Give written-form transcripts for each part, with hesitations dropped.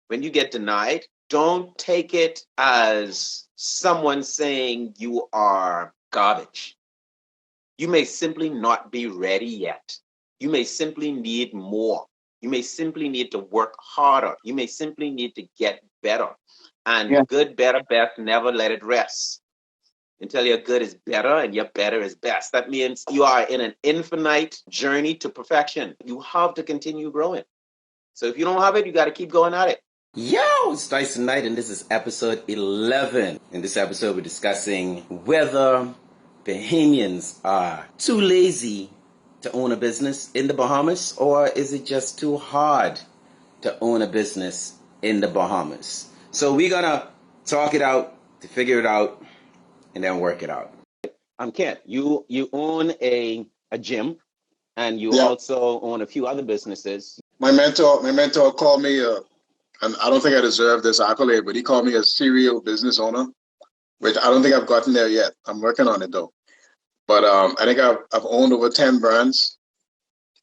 when you get denied, don't take it as someone saying you are garbage. You may simply not be ready yet. You may simply need more. You may simply need to work harder. You may simply need to get better. Yeah. And good, better, best, never let it rest until your good is better and your better is best. That means you are in an infinite journey to perfection. You have to continue growing. So if you don't have it, you got to keep going at it. Yo, it's Dyson Knight, and this is episode 11. In this episode, we're discussing whether Bahamians are too lazy to own a business in the Bahamas, or is it just too hard to own a business in the Bahamas? So we're gonna talk it out, to figure it out, and then work it out. Kent, you own a gym, and you Yeah. also own a few other businesses. My mentor called me, and I don't think I deserve this accolade, but he called me a serial business owner, which I don't think I've gotten there yet. I'm working on it though. But I think I've owned over 10 brands.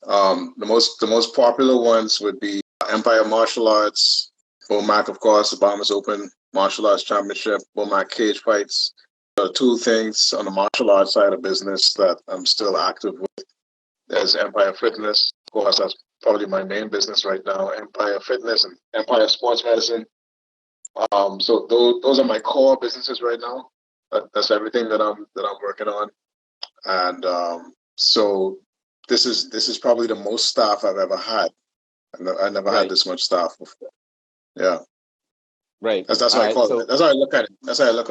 The most popular ones would be Empire Martial Arts, BOMAC, of course, the Bahamas Open Martial Arts Championship, BOMAC Cage Fights. There are two things on the martial arts side of business that I'm still active with. There's Empire Fitness. Of course, that's probably my main business right now, Empire Fitness and Empire Sports Medicine. So those are my core businesses right now. That's everything that I'm working on. And so this is probably the most staff I've ever had. I never had this much staff before. Yeah. Right. That's how I call it. That's how I look at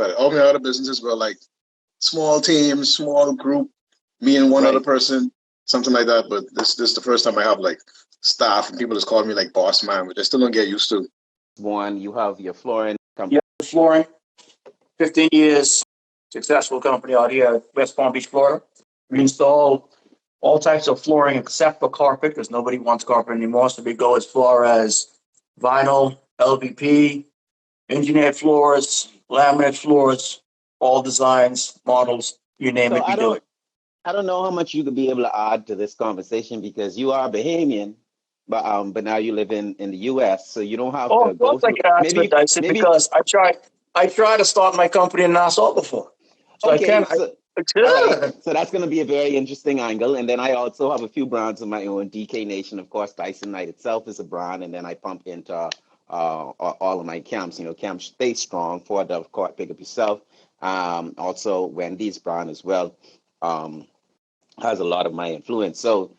it. All my other businesses were like small teams, small group, me and one other person, something like that. But this is the first time I have like staff and people just call me like boss man, which I still don't get used to. One, you have your flooring company. Yeah, flooring, 15 years, successful company out here at West Palm Beach, Florida. We install all types of flooring except for carpet because nobody wants carpet anymore. So we go as far as vinyl, LVP, engineered floors, laminate floors, all designs, models, you name it, we do it. I don't know how much you could be able to add to this conversation because you are Bahamian, but now you live in the U.S., so you don't have to go through. I can answer it, because I tried to start my company in Nassau before. So okay, so that's going to be a very interesting angle. And then I also have a few brands of my own. DK Nation, of course, Dyson Knight itself is a brand, and then I pump into all of my camps. Camp Stay Strong, for the court, pick up yourself. Also Wendy's brand as well has a lot of my influence. So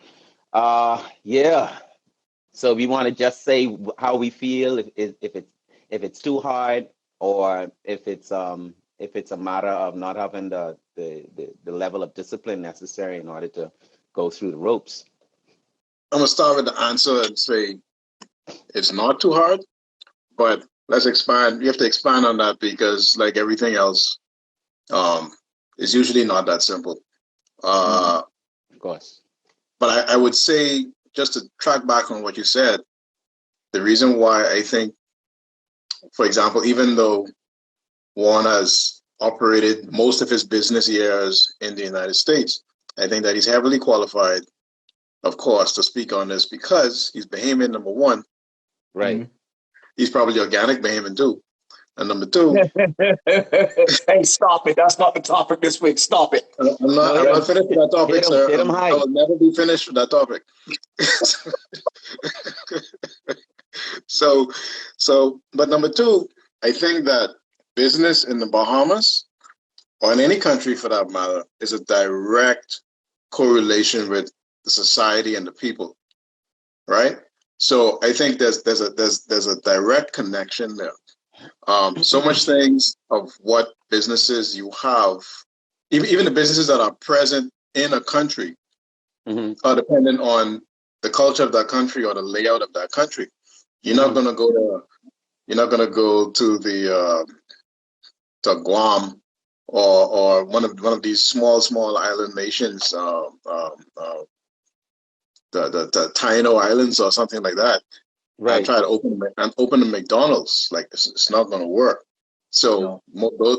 yeah. So we want to just say how we feel if it's too hard, or if it's a matter of not having the level of discipline necessary in order to go through the ropes. I'm gonna start with the answer and say it's not too hard, but let's expand. You have to expand on that because, like everything else, it's usually not that simple. Of course. But I would say, just to track back on what you said, the reason why I think, for example, even though Warren has operated most of his business years in the United States, I think that he's heavily qualified, of course, to speak on this because he's Bahamian, number one. Right. Mm-hmm. He's probably organic Bahamian too. And number two. Hey, stop it. That's not the topic this week. Stop it. I'm not finished with that topic, sir. I will never be finished with that topic. But number two, I think that business in the Bahamas, or in any country for that matter, is a direct correlation with the society and the people, right? So I think there's a direct connection there. So much things of what businesses you have, even the businesses that are present in a country, are dependent on the culture of that country or the layout of that country. You're not gonna go to the to Guam or one of these small island nations, the Taino Islands or something like that. Right. I try to open a McDonald's. Like it's not going to work. So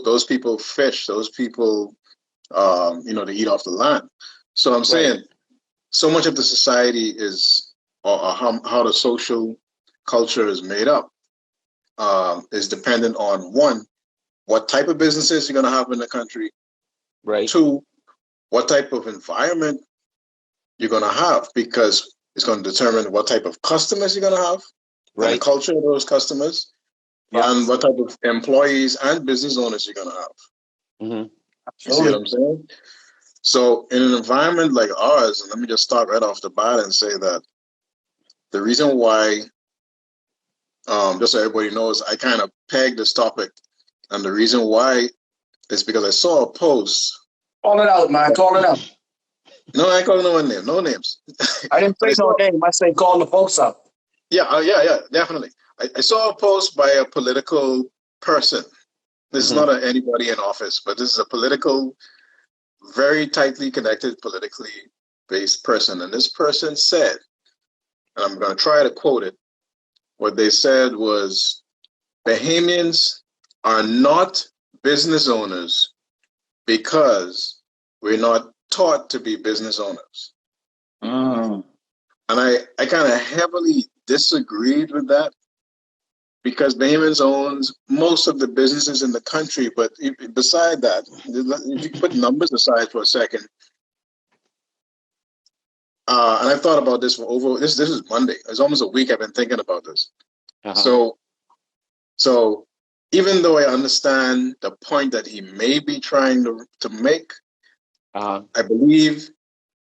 those people fish. Those people, they eat off the land. So I'm saying, so much of the society is, or how the social culture is made up, is dependent on, one, what type of businesses you're going to have in the country. Right. Two, what type of environment you're going to have, because it's going to determine what type of customers you're going to have, and the culture of those customers, and what type of employees and business owners you're going to have. Mm-hmm. You see what I'm saying? So in an environment like ours, and let me just start right off the bat and say that the reason why, just so everybody knows, I kind of pegged this topic, and the reason why is because I saw a post. Call it out, man. Call it out. No, I ain't calling no one name. No names. I didn't say no name. I say call the folks up. Yeah, yeah, definitely. I saw a post by a political person. This is not anybody in office, but this is a political, very tightly connected, politically based person. And this person said, and I'm going to try to quote it, what they said was, Bahamians are not business owners because we're not taught to be business owners. And I kind of heavily disagreed with that, because Bahamians owns most of the businesses in the country. But beside that, if you put numbers aside for a second, and I've thought about this for this is Monday. It's almost a week I've been thinking about this. So even though I understand the point that he may be trying to make, I believe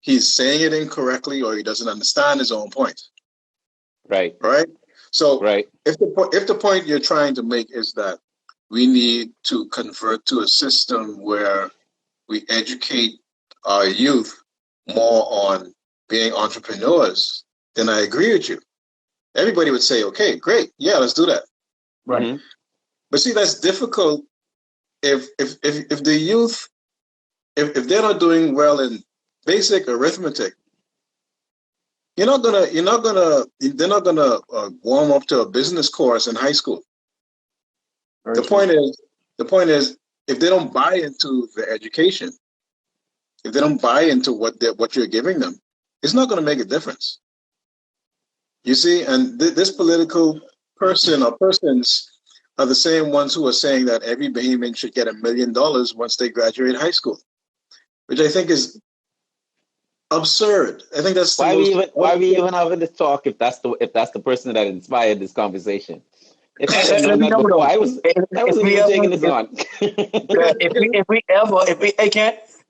he's saying it incorrectly, or he doesn't understand his own point. Right. So if the point you're trying to make is that we need to convert to a system where we educate our youth more on being entrepreneurs, then I agree with you. Everybody would say, okay, great. Yeah, let's do that. Right. But see, that's difficult if the youth, if they're not doing well in basic arithmetic, they're not gonna warm up to a business course in high school. The point is, if they don't buy into the education, if they don't buy into what you're giving them, it's not going to make a difference. You see, and this political person or persons are the same ones who are saying that every Bahamian should get $1 million once they graduate high school, which I think is absurd. I think that's why we even having this talk if that's the person that inspired this conversation. If I had known that before, I wasn't even taking this on.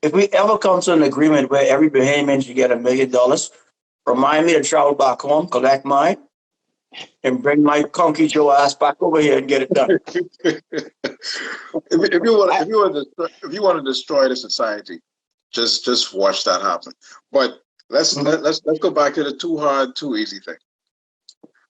If we ever come to an agreement where every Bahamian should get $1 million, remind me to travel back home, collect mine, and bring my Conky Joe ass back over here and get it done. if you want to destroy the society, just watch that happen. But let's go back to the too hard, too easy thing.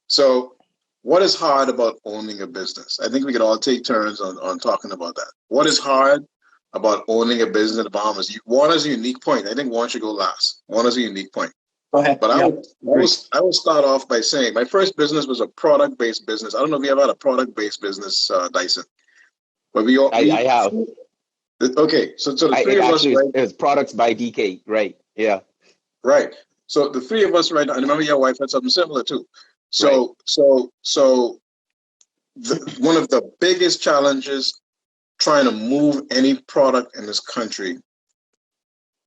So, what is hard about owning a business? I think we could all take turns on talking about that. What is hard about owning a business in the Bahamas? One is a unique point. I think one should go last. One is a unique point. Go ahead. But I will start off by saying my first business was a product-based business. I don't know if you ever had a product-based business, Dyson. But I have. Okay, so the three of us, right? It's products by DK, right? Yeah. Right. So the three of us right now, and remember your wife had something similar too. So one of the biggest challenges trying to move any product in this country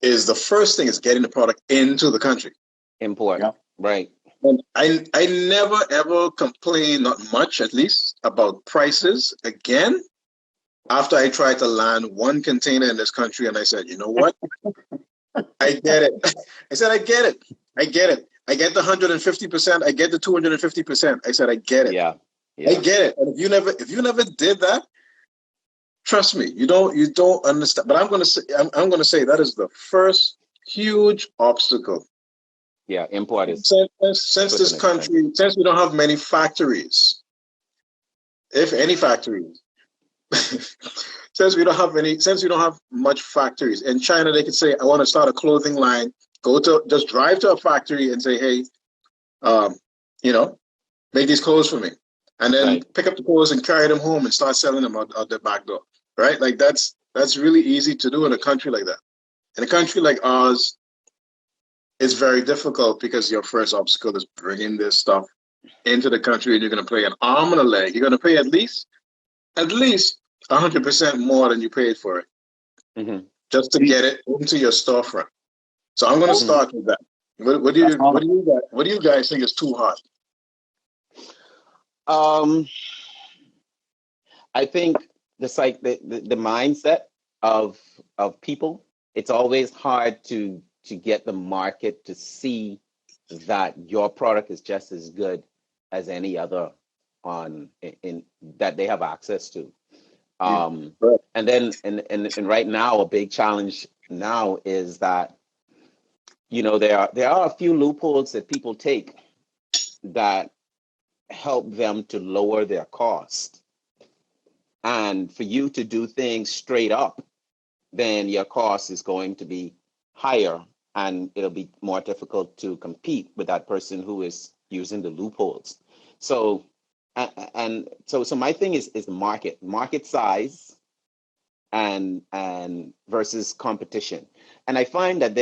is the first thing is getting the product into the country. Important. Yeah. Right. And I never ever complain, not much at least, about prices again after I tried to land one container in this country and I said, you know what? I get it. I said, I get it. I get the 150%. I get the 250%. I said, I get it. Yeah. I get it. And if you never did that, trust me, you don't understand. But I'm gonna say that is the first huge obstacle. Yeah, import is since this country, since we don't have many factories, if any factories, since we don't have much factories. In China, they could say, I want to start a clothing line. Just drive to a factory and say, hey, make these clothes for me. And then pick up the clothes and carry them home and start selling them out the back door. Right? Like that's really easy to do in a country like that. In a country like ours, it's very difficult because your first obstacle is bringing this stuff into the country and you're going to pay an arm and a leg, you're going to pay at least 100% more than you paid for it Mm-hmm. just to get it into your storefront. So I'm going to Mm-hmm. start with that. What do you guys think is too hard? I think the mindset of people. It's always hard to get the market to see that your product is just as good as any other in that they have access to. Right. And then and right now a big challenge now is that there are a few loopholes that people take that help them to lower their cost. And for you to do things straight up, then your cost is going to be higher and it'll be more difficult to compete with that person who is using the loopholes. So, so my thing is the market size and versus competition. And I find that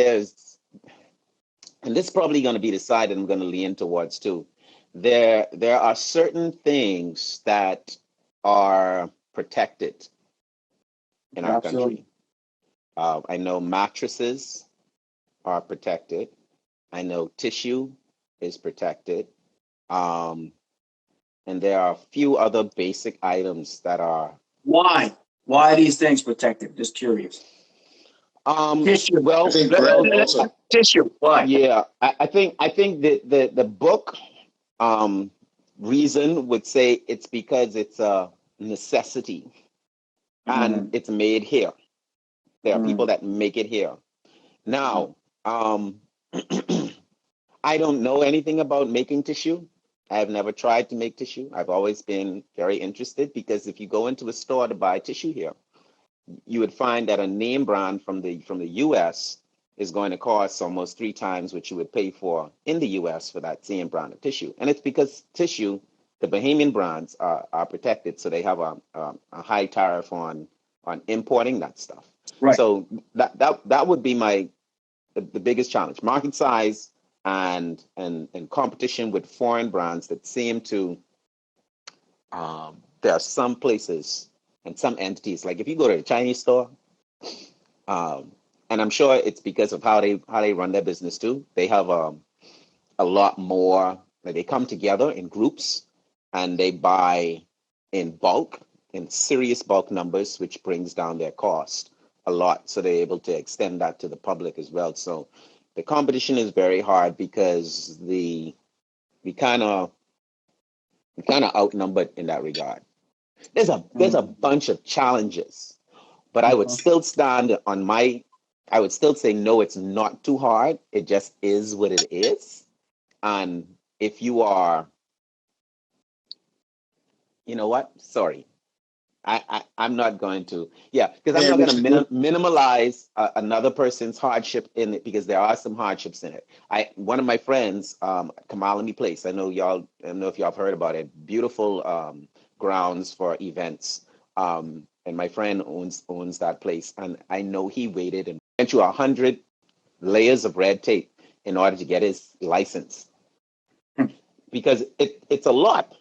and this is probably going to be the side that I'm going to lean towards too. There are certain things that are protected in our Absolutely. country. I know mattresses are protected. I know tissue is protected. Um, and there are a few other basic items that are. Why? Why are these things protected? Just curious. Tissue. Well, I think bread also. Tissue. Why? yeah, I think that the book reason would say it's because it's a necessity and it's made here. There are people that make it here. Now, I don't know anything about making tissue. I've never tried to make tissue. I've always been very interested because if you go into a store to buy tissue here, you would find that a name brand from the US is going to cost almost 3 times what you would pay for in the US for that same brand of tissue. And it's because tissue, the Bahamian brands are protected, so they have a high tariff on importing that stuff. Right. So that would be the biggest challenge: market size and competition with foreign brands that seem to. There are some places and some entities, like if you go to a Chinese store, and I'm sure it's because of how they run their business too. They have a lot more. Like they come together in groups and they buy in bulk, in serious bulk numbers, which brings down their cost a lot. So they're able to extend that to the public as well. So the competition is very hard because we kind of outnumbered in that regard. There's a bunch of challenges, but I would still stand on I would still say no, it's not too hard. It just is what it is. And if you are, you know what? Sorry. I'm not going to, because I'm not going to minimalize another person's hardship in it because there are some hardships in it. One of my friends, Kamalami Place, I don't know if y'all have heard about it. Beautiful grounds for events, and my friend owns that place, and I know he waited and went through 100 layers of red tape in order to get his license because it's a lot.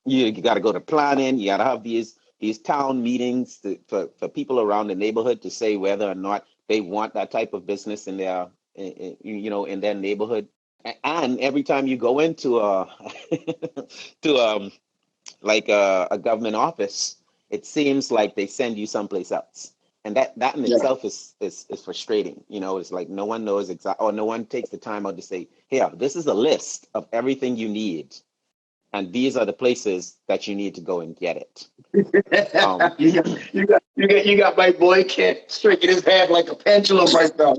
You got to go to planning. You got to have these town meetings for people around the neighborhood to say whether or not they want that type of business in their in their neighborhood. And every time you go into a government office, it seems like they send you someplace else, and that in itself is frustrating. It's like no one knows exactly, or no one takes the time out to say, here, this is a list of everything you need, and these are the places that you need to go and get it. You got my boy Kent striking his head like a pendulum right now.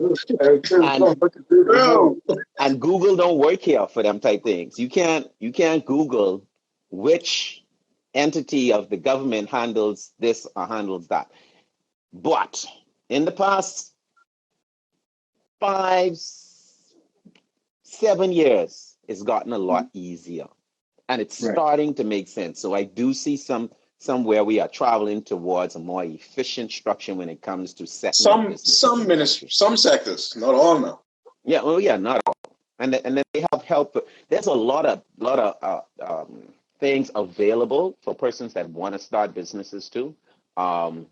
And Google don't work here for them type things. You can't Google which entity of the government handles this or handles that. But in the past 5-7 years, it's gotten a lot easier. And it's starting to make sense. So I do see somewhere we are traveling towards a more efficient structure when it comes to setting some sectors, not all now. Yeah, not all. and then they have help. There's a lot of things available for persons that want to start businesses too. Um,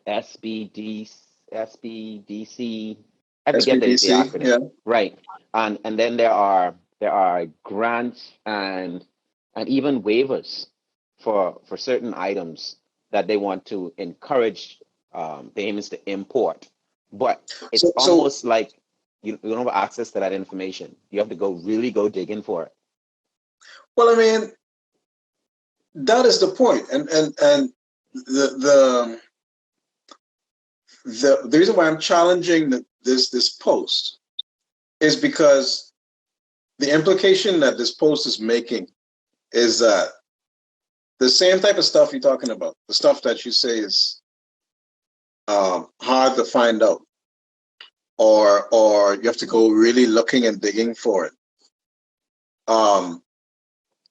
SBD, SBDC. I forget the SBDC, acronym. yeah. Right. And then there are grants and even waivers for certain items that they want to encourage payments to import. But it's So almost like you don't have access to that information. You have to really go digging for it. well, I mean, that is the point, and the the reason why I'm challenging this post is because the implication that this post is making is that the same type of stuff you're talking about, the stuff that you say is hard to find out, or you have to go really looking and digging for it.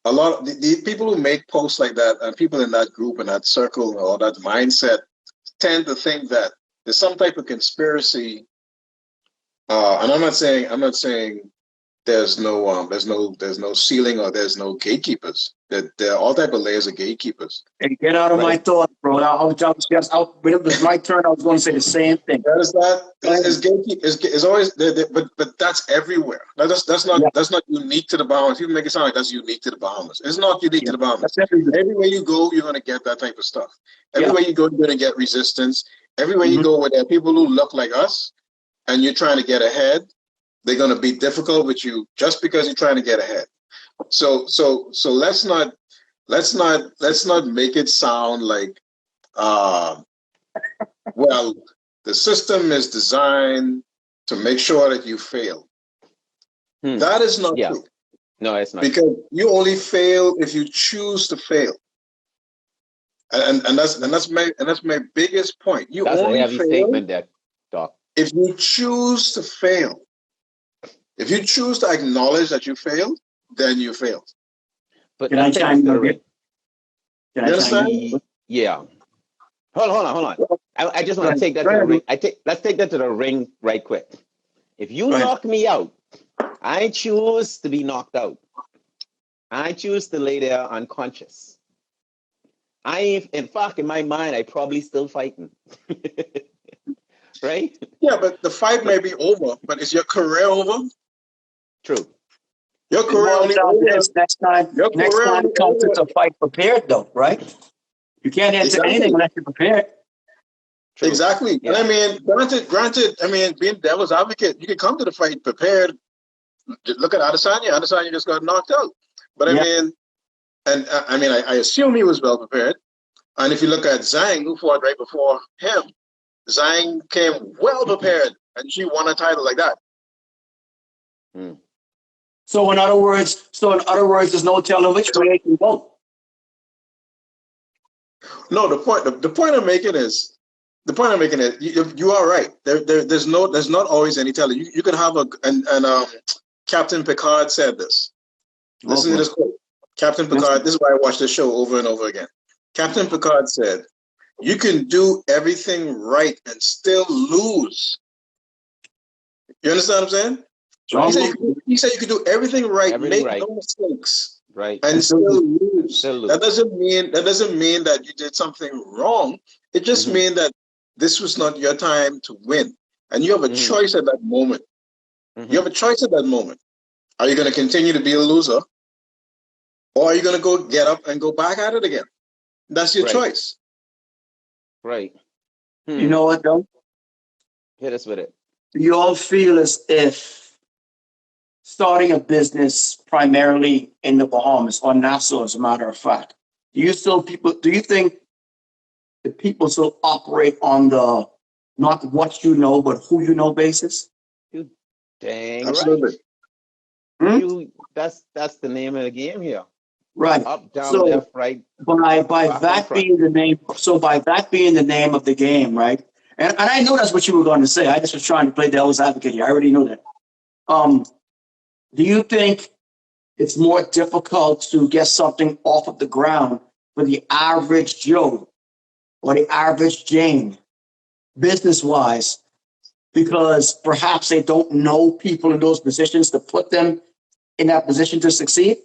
A lot of the people who make posts like that and people in that group and that circle or that mindset tend to think that there's some type of conspiracy. And I'm not saying there's no ceiling or there's no gatekeepers. There are all type of layers of gatekeepers. Hey, get out of my thoughts, bro. When it was my turn, I was going to say the same thing. That is that is gatekeep is always but that's everywhere. That's not unique to the Bahamas. People make it sound like that's unique to the Bahamas. It's not unique to the Bahamas. Everywhere you go, you're gonna get that type of stuff. Everywhere you go, you're gonna get resistance. Everywhere you go where there are people who look like us and you're trying to get ahead, they're gonna be difficult with you just because you're trying to get ahead. So let's not make it sound like well, the system is designed to make sure that you fail. That is not true. No, it's not. Because you only fail if you choose to fail. And that's my biggest point. That's only a heavy fail statement there, Doc. if you choose to fail. If you choose to acknowledge that you failed, then you failed. But Can I chime in a bit? You understand? Yeah. Hold on. I just want to take that to the ring. Let's take that to the ring right quick. If you knock me out, I choose to be knocked out. I choose to lay there unconscious. In fact, in my mind, I probably still fighting. Right? Yeah, but the fight may be over, but is your career over? True. Your career only over. Next time comes to fight prepared, though, right? You can't answer anything unless you're prepared. True. Exactly. Yeah. And I mean, granted, I mean, being devil's advocate, you can come to the fight prepared. Look at Adesanya. Adesanya just got knocked out. But I assume he was well prepared. And if you look at Zhang, who fought right before him, Zhang came well prepared, and she won a title like that. So in other words, there's no telling which way it can go. No, the point I'm making is you are right. There's not always any telling. You could have Captain Picard said this. Listen to this quote. Captain Picard. This is why I watch this show over and over again. Captain Picard said, "You can do everything right and still lose." You understand what I'm saying? He said you could do everything right, make no mistakes, right, and still lose. That doesn't mean that you did something wrong. It just means that this was not your time to win, and you have a choice at that moment. You have a choice at that moment. Are you going to continue to be a loser, or are you going to go get up and go back at it again? That's your choice. Right. You know what, though? Hit us with it. Do you all feel as if starting a business primarily in the Bahamas or Nassau, as a matter of fact, do you think the people still operate on the not what you know, but who you know basis? You dang absolutely. Right. That's the name of the game here. Right. Up, down, left, right. By that being the name, by that being the name of the game, right? And I know that's what you were going to say. I just was trying to play devil's advocate here. I already know that. Do you think it's more difficult to get something off of the ground for the average Joe or the average Jane, business-wise, because perhaps they don't know people in those positions to put them in that position to succeed.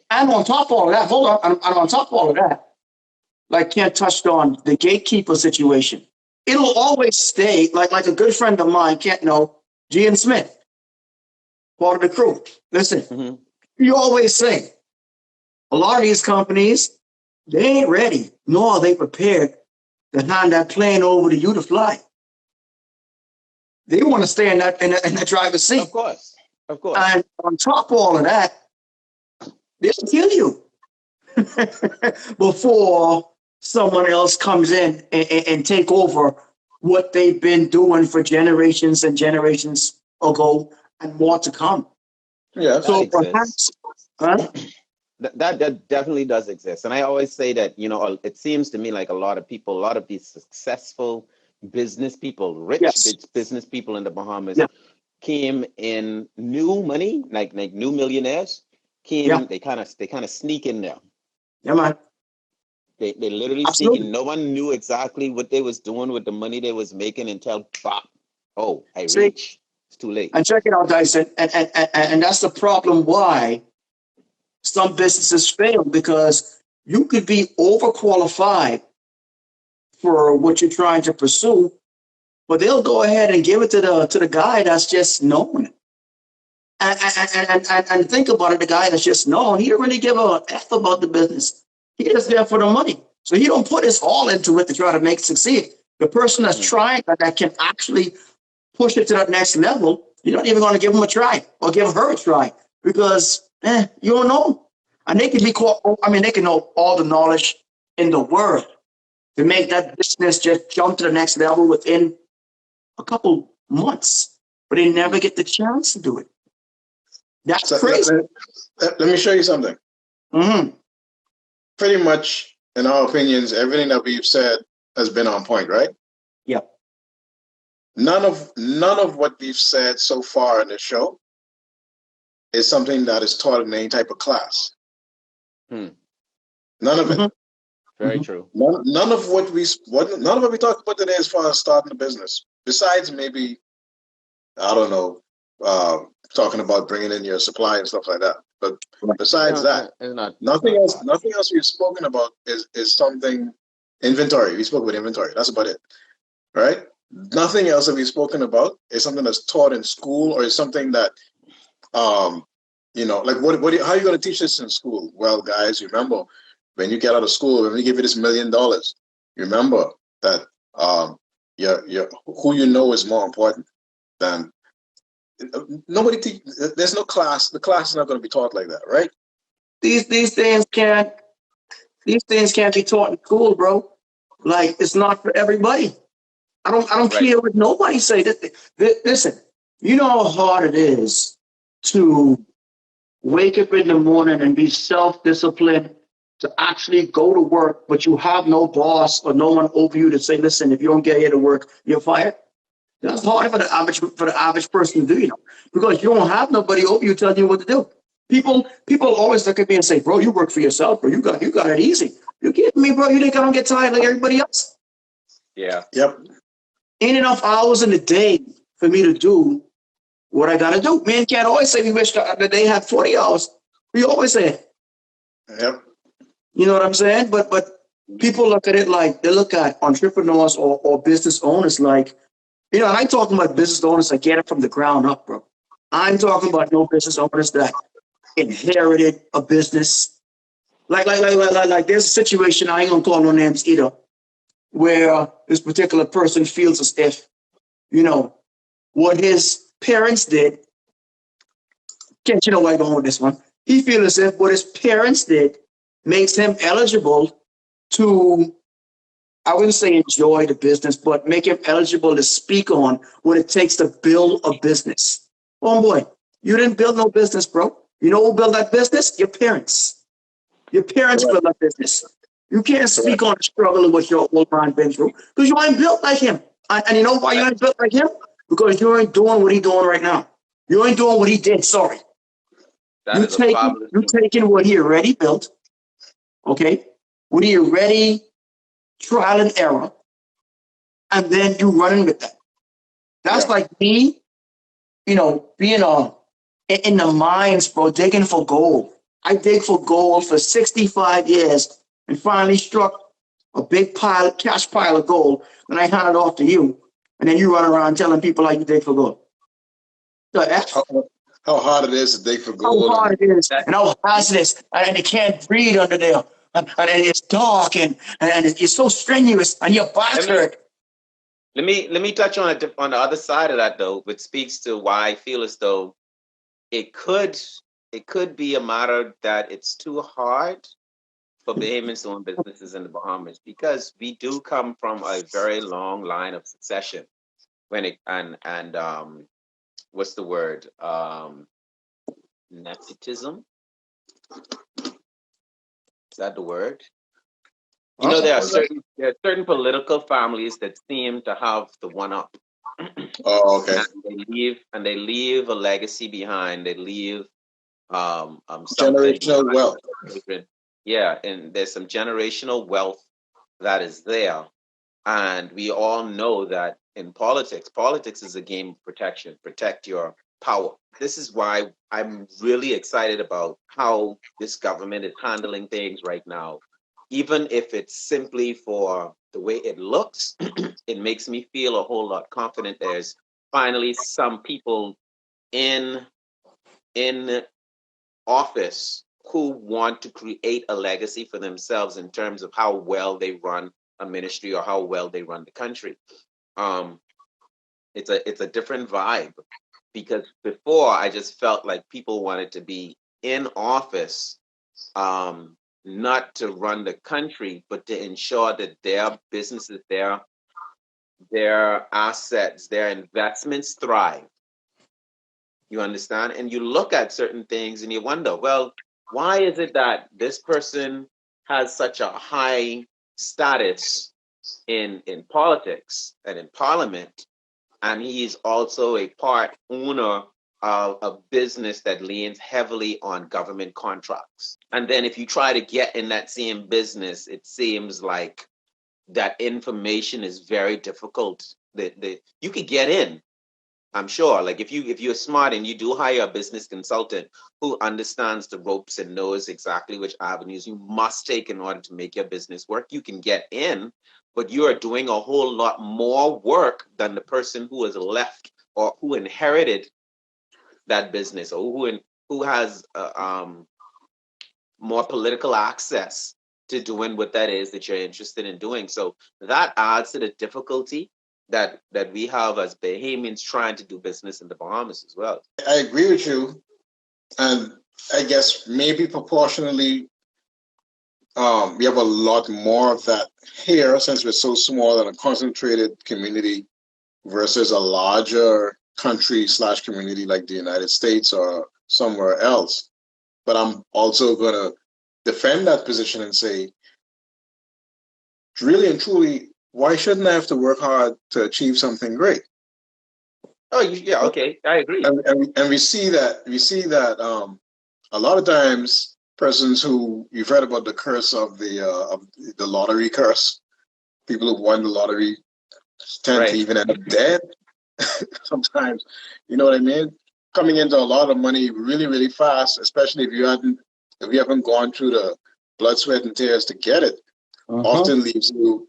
And on top of all of that, hold on, and on top of all of that, like Kent touched on, the gatekeeper situation. It'll always stay, like a good friend of mine, Kent know, Gian Smith, part of the crew. Listen, you always say, a lot of these companies, they ain't ready, nor are they prepared to hand that plane over to you to fly. They want to stay in that driver's seat. Of course. And on top of all of that, they'll kill you before someone else comes in and take over what they've been doing for generations and generations ago and more to come. Yeah. So perhaps, That definitely does exist. And I always say that, you know, it seems to me like a lot of these successful business people, rich business people in the Bahamas came in new money, like new millionaires came, they kind of sneak in there. Yeah, man. They literally sneak in. No one knew exactly what they was doing with the money they was making until pop. Oh, reach. It's too late. And check it out, Dyson. And that's the problem why some businesses fail, because you could be overqualified for what you're trying to pursue, but they'll go ahead and give it to the guy that's just known. And think about it, the guy that's just known, he don't really give a F about the business. He just there for the money. So he don't put his all into it to try to make it succeed. The person that's trying that can actually push it to that next level, you're not even going to give him a try or give her a try, because you don't know. And they can they can know all the knowledge in the world to make that business just jump to the next level within a couple months, but they never get the chance to do it. That's crazy. Let me show you something. Pretty much, in our opinions, everything that we've said has been on point, right? Yep. None of what we've said so far in the show is something that is taught in any type of class. None of it. Very true. None of what we talked about today as far as starting a business, besides maybe, I don't know, talking about bringing in your supply and stuff like that. But besides that, nothing else we've spoken about is something inventory. We spoke about inventory. That's about it, right? Nothing else that we've spoken about is something that's taught in school, or is something that, like how are you going to teach this in school? Well, guys, remember, when you get out of school, when we give you this $1 million, remember that who you know is more important than nobody. There's no class. The class is not going to be taught like that, right? These things can't be taught in school, bro. Like, it's not for everybody. I don't care what nobody say. Listen, you know how hard it is to wake up in the morning and be self-disciplined to actually go to work, but you have no boss or no one over you to say, listen, if you don't get here to work, you're fired. That's hard for the average person to do, because you don't have nobody over you telling you what to do. People always look at me and say, bro, you work for yourself, bro. You got it easy. You kidding me, bro? You think I don't get tired like everybody else? Yeah. Yep. Ain't enough hours in the day for me to do what I gotta do. Me and Cat always say we wish that they had 40 hours. We always say it. Yep. You know what I'm saying? But people look at it like, they look at entrepreneurs or business owners like, and I'm talking about business owners that get it from the ground up, bro. I'm talking about no business owners that inherited a business. Like there's a situation, I ain't gonna call no names either, where this particular person feels as if, what his parents did. Can't you know where I'm going with this one? He feels as if what his parents did makes him eligible to, I wouldn't say enjoy the business, but make him eligible to speak on what it takes to build a business. Oh boy, you didn't build no business, bro. You know who built that business? Your parents. Your parents built that business. You can't speak on the struggle of what your old man been through, because you ain't built like him. And you know why you ain't built like him? Because you ain't doing what he doing right now. You ain't doing what he did, sorry. You taking what he already built, okay? What he already trial and error, and then you running with that. That's Yeah. like me, being in the mines, bro, digging for gold. I dig for gold for 65 years and finally struck a big cash pile of gold. And I hand it off to you. And then you run around telling people how you dig for gold. The F? How hard it is to dig for How gold, hard and it is and how hazardous. And they can't breathe under there. And it's dark and it's so strenuous and your back Let me hurt. let me touch on the other side of that though, which speaks to why I feel as though it could it could be a matter that it's too hard for Bahamians to own businesses in the Bahamas because we do come from a very long line of succession when it and what's the word, nepotism, is that the word? There are certain political families that seem to have the one up. Oh, okay. And they leave a legacy behind. They leave something Generational behind wealth. for their children. Yeah, and there's some generational wealth that is there. And we all know that in politics is a game of protection. Protect your power. This is why I'm really excited about how this government is handling things right now. Even if it's simply for the way it looks, it makes me feel a whole lot confident. There's finally some people in in office who want to create a legacy for themselves in terms of how well they run a ministry or how well they run the country. Um, it's a different vibe because before I just felt like people wanted to be in office, not to run the country, but to ensure that their businesses, their assets, their investments thrive. You understand? And you look at certain things and you wonder, well, why is it that this person has such a high status in politics and in parliament, and he's also a part owner of a business that leans heavily on government contracts. And then if you try to get in that same business, it seems like that information is very difficult. That you could get in, I'm sure. Like if you're smart and you do hire a business consultant who understands the ropes and knows exactly which avenues you must take in order to make your business work, you can get in, but you are doing a whole lot more work than the person who has left or who inherited that business or who has more political access to doing what that is that you're interested in doing. So that adds to the difficulty that we have as Bahamians trying to do business in the Bahamas as well. I agree with you, and I guess maybe proportionally, we have a lot more of that here since we're so small and a concentrated community versus a larger country/community like the United States or somewhere else. But I'm also going to defend that position and say, really and truly, why shouldn't I have to work hard to achieve something great? Oh, yeah, okay, I agree. And we see that a lot of times persons who you've heard about the curse of the lottery curse, people who won the lottery tend to even end up dead. Sometimes, you know what I mean? Coming into a lot of money really, really fast, especially if you haven't gone through the blood, sweat, and tears to get it, often leaves you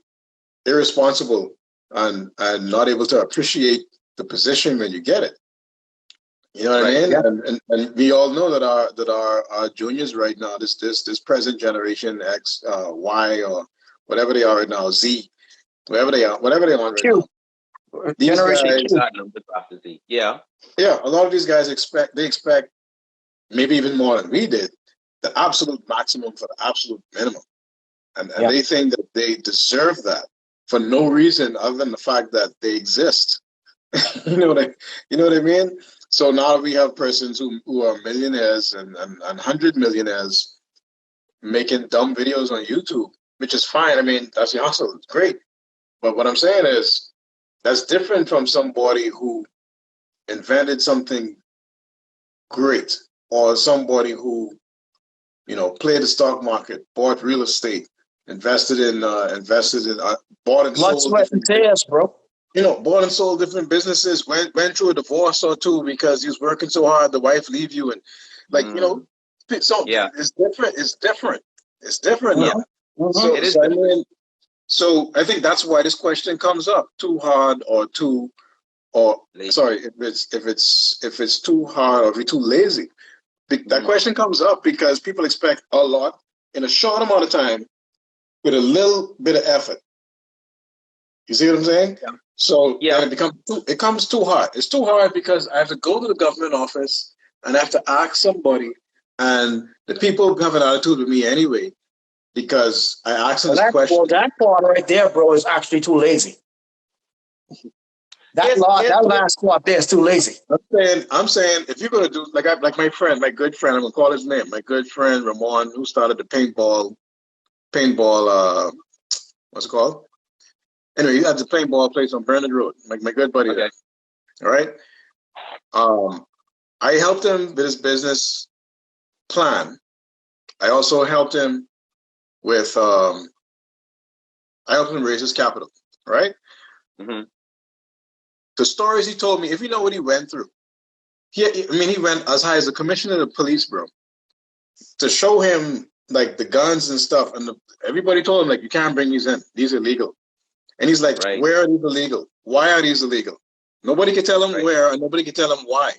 irresponsible and not able to appreciate the position when you get it. You know what I mean? Yeah. And we all know that our juniors right now, this present generation X, Y, or whatever they are right now, Z, whatever they are right now. These guys, yeah, a lot of these guys expect maybe even more than we did, the absolute maximum for the absolute minimum, and they think that they deserve that for no reason other than the fact that they exist. you know what I mean? So now we have persons who are millionaires and 100 millionaires making dumb videos on YouTube, which is fine. I mean, that's the hustle. It's great. But what I'm saying is that's different from somebody who invented something great or somebody who, played the stock market, bought real estate, invested in, bought and blood, sold. sweat, and tears, bro. bought and sold different businesses, went through a divorce or two because he was working so hard, the wife leave you, and so Yeah. it's different. It's different Yeah. now. Mhm. It is So I mean, so I think that's why this question comes up: too hard or too, or lazy. sorry, if it's too hard or if you're too lazy. That question comes up because people expect a lot in a short amount of time with a little bit of effort. You see what I'm saying? Yeah. So Yeah. then it becomes too hard. It's too hard because I have to go to the government office and I have to ask somebody, and the people have an attitude with me anyway because I asked them this question. Well, that part right there, bro, is actually too lazy. That last part there is too lazy. I'm saying if you're gonna do like my friend, my good friend, I'm gonna call his name, my good friend Ramon, who started the paintball, what's it called? Anyway, he had the paintball place on Bernard Road. My good buddy there. All right. I helped him with his business plan. I also helped him with I helped him raise his capital. Right. Mm-hmm. The stories he told me, if you know what he went through, he went as high as the commissioner of the police, bro, to show him like the guns and stuff. And everybody told him like, you can't bring these in. These are illegal. And he's like, Right. where are these illegal? Why are these illegal? Nobody can tell him where, and nobody can tell him why.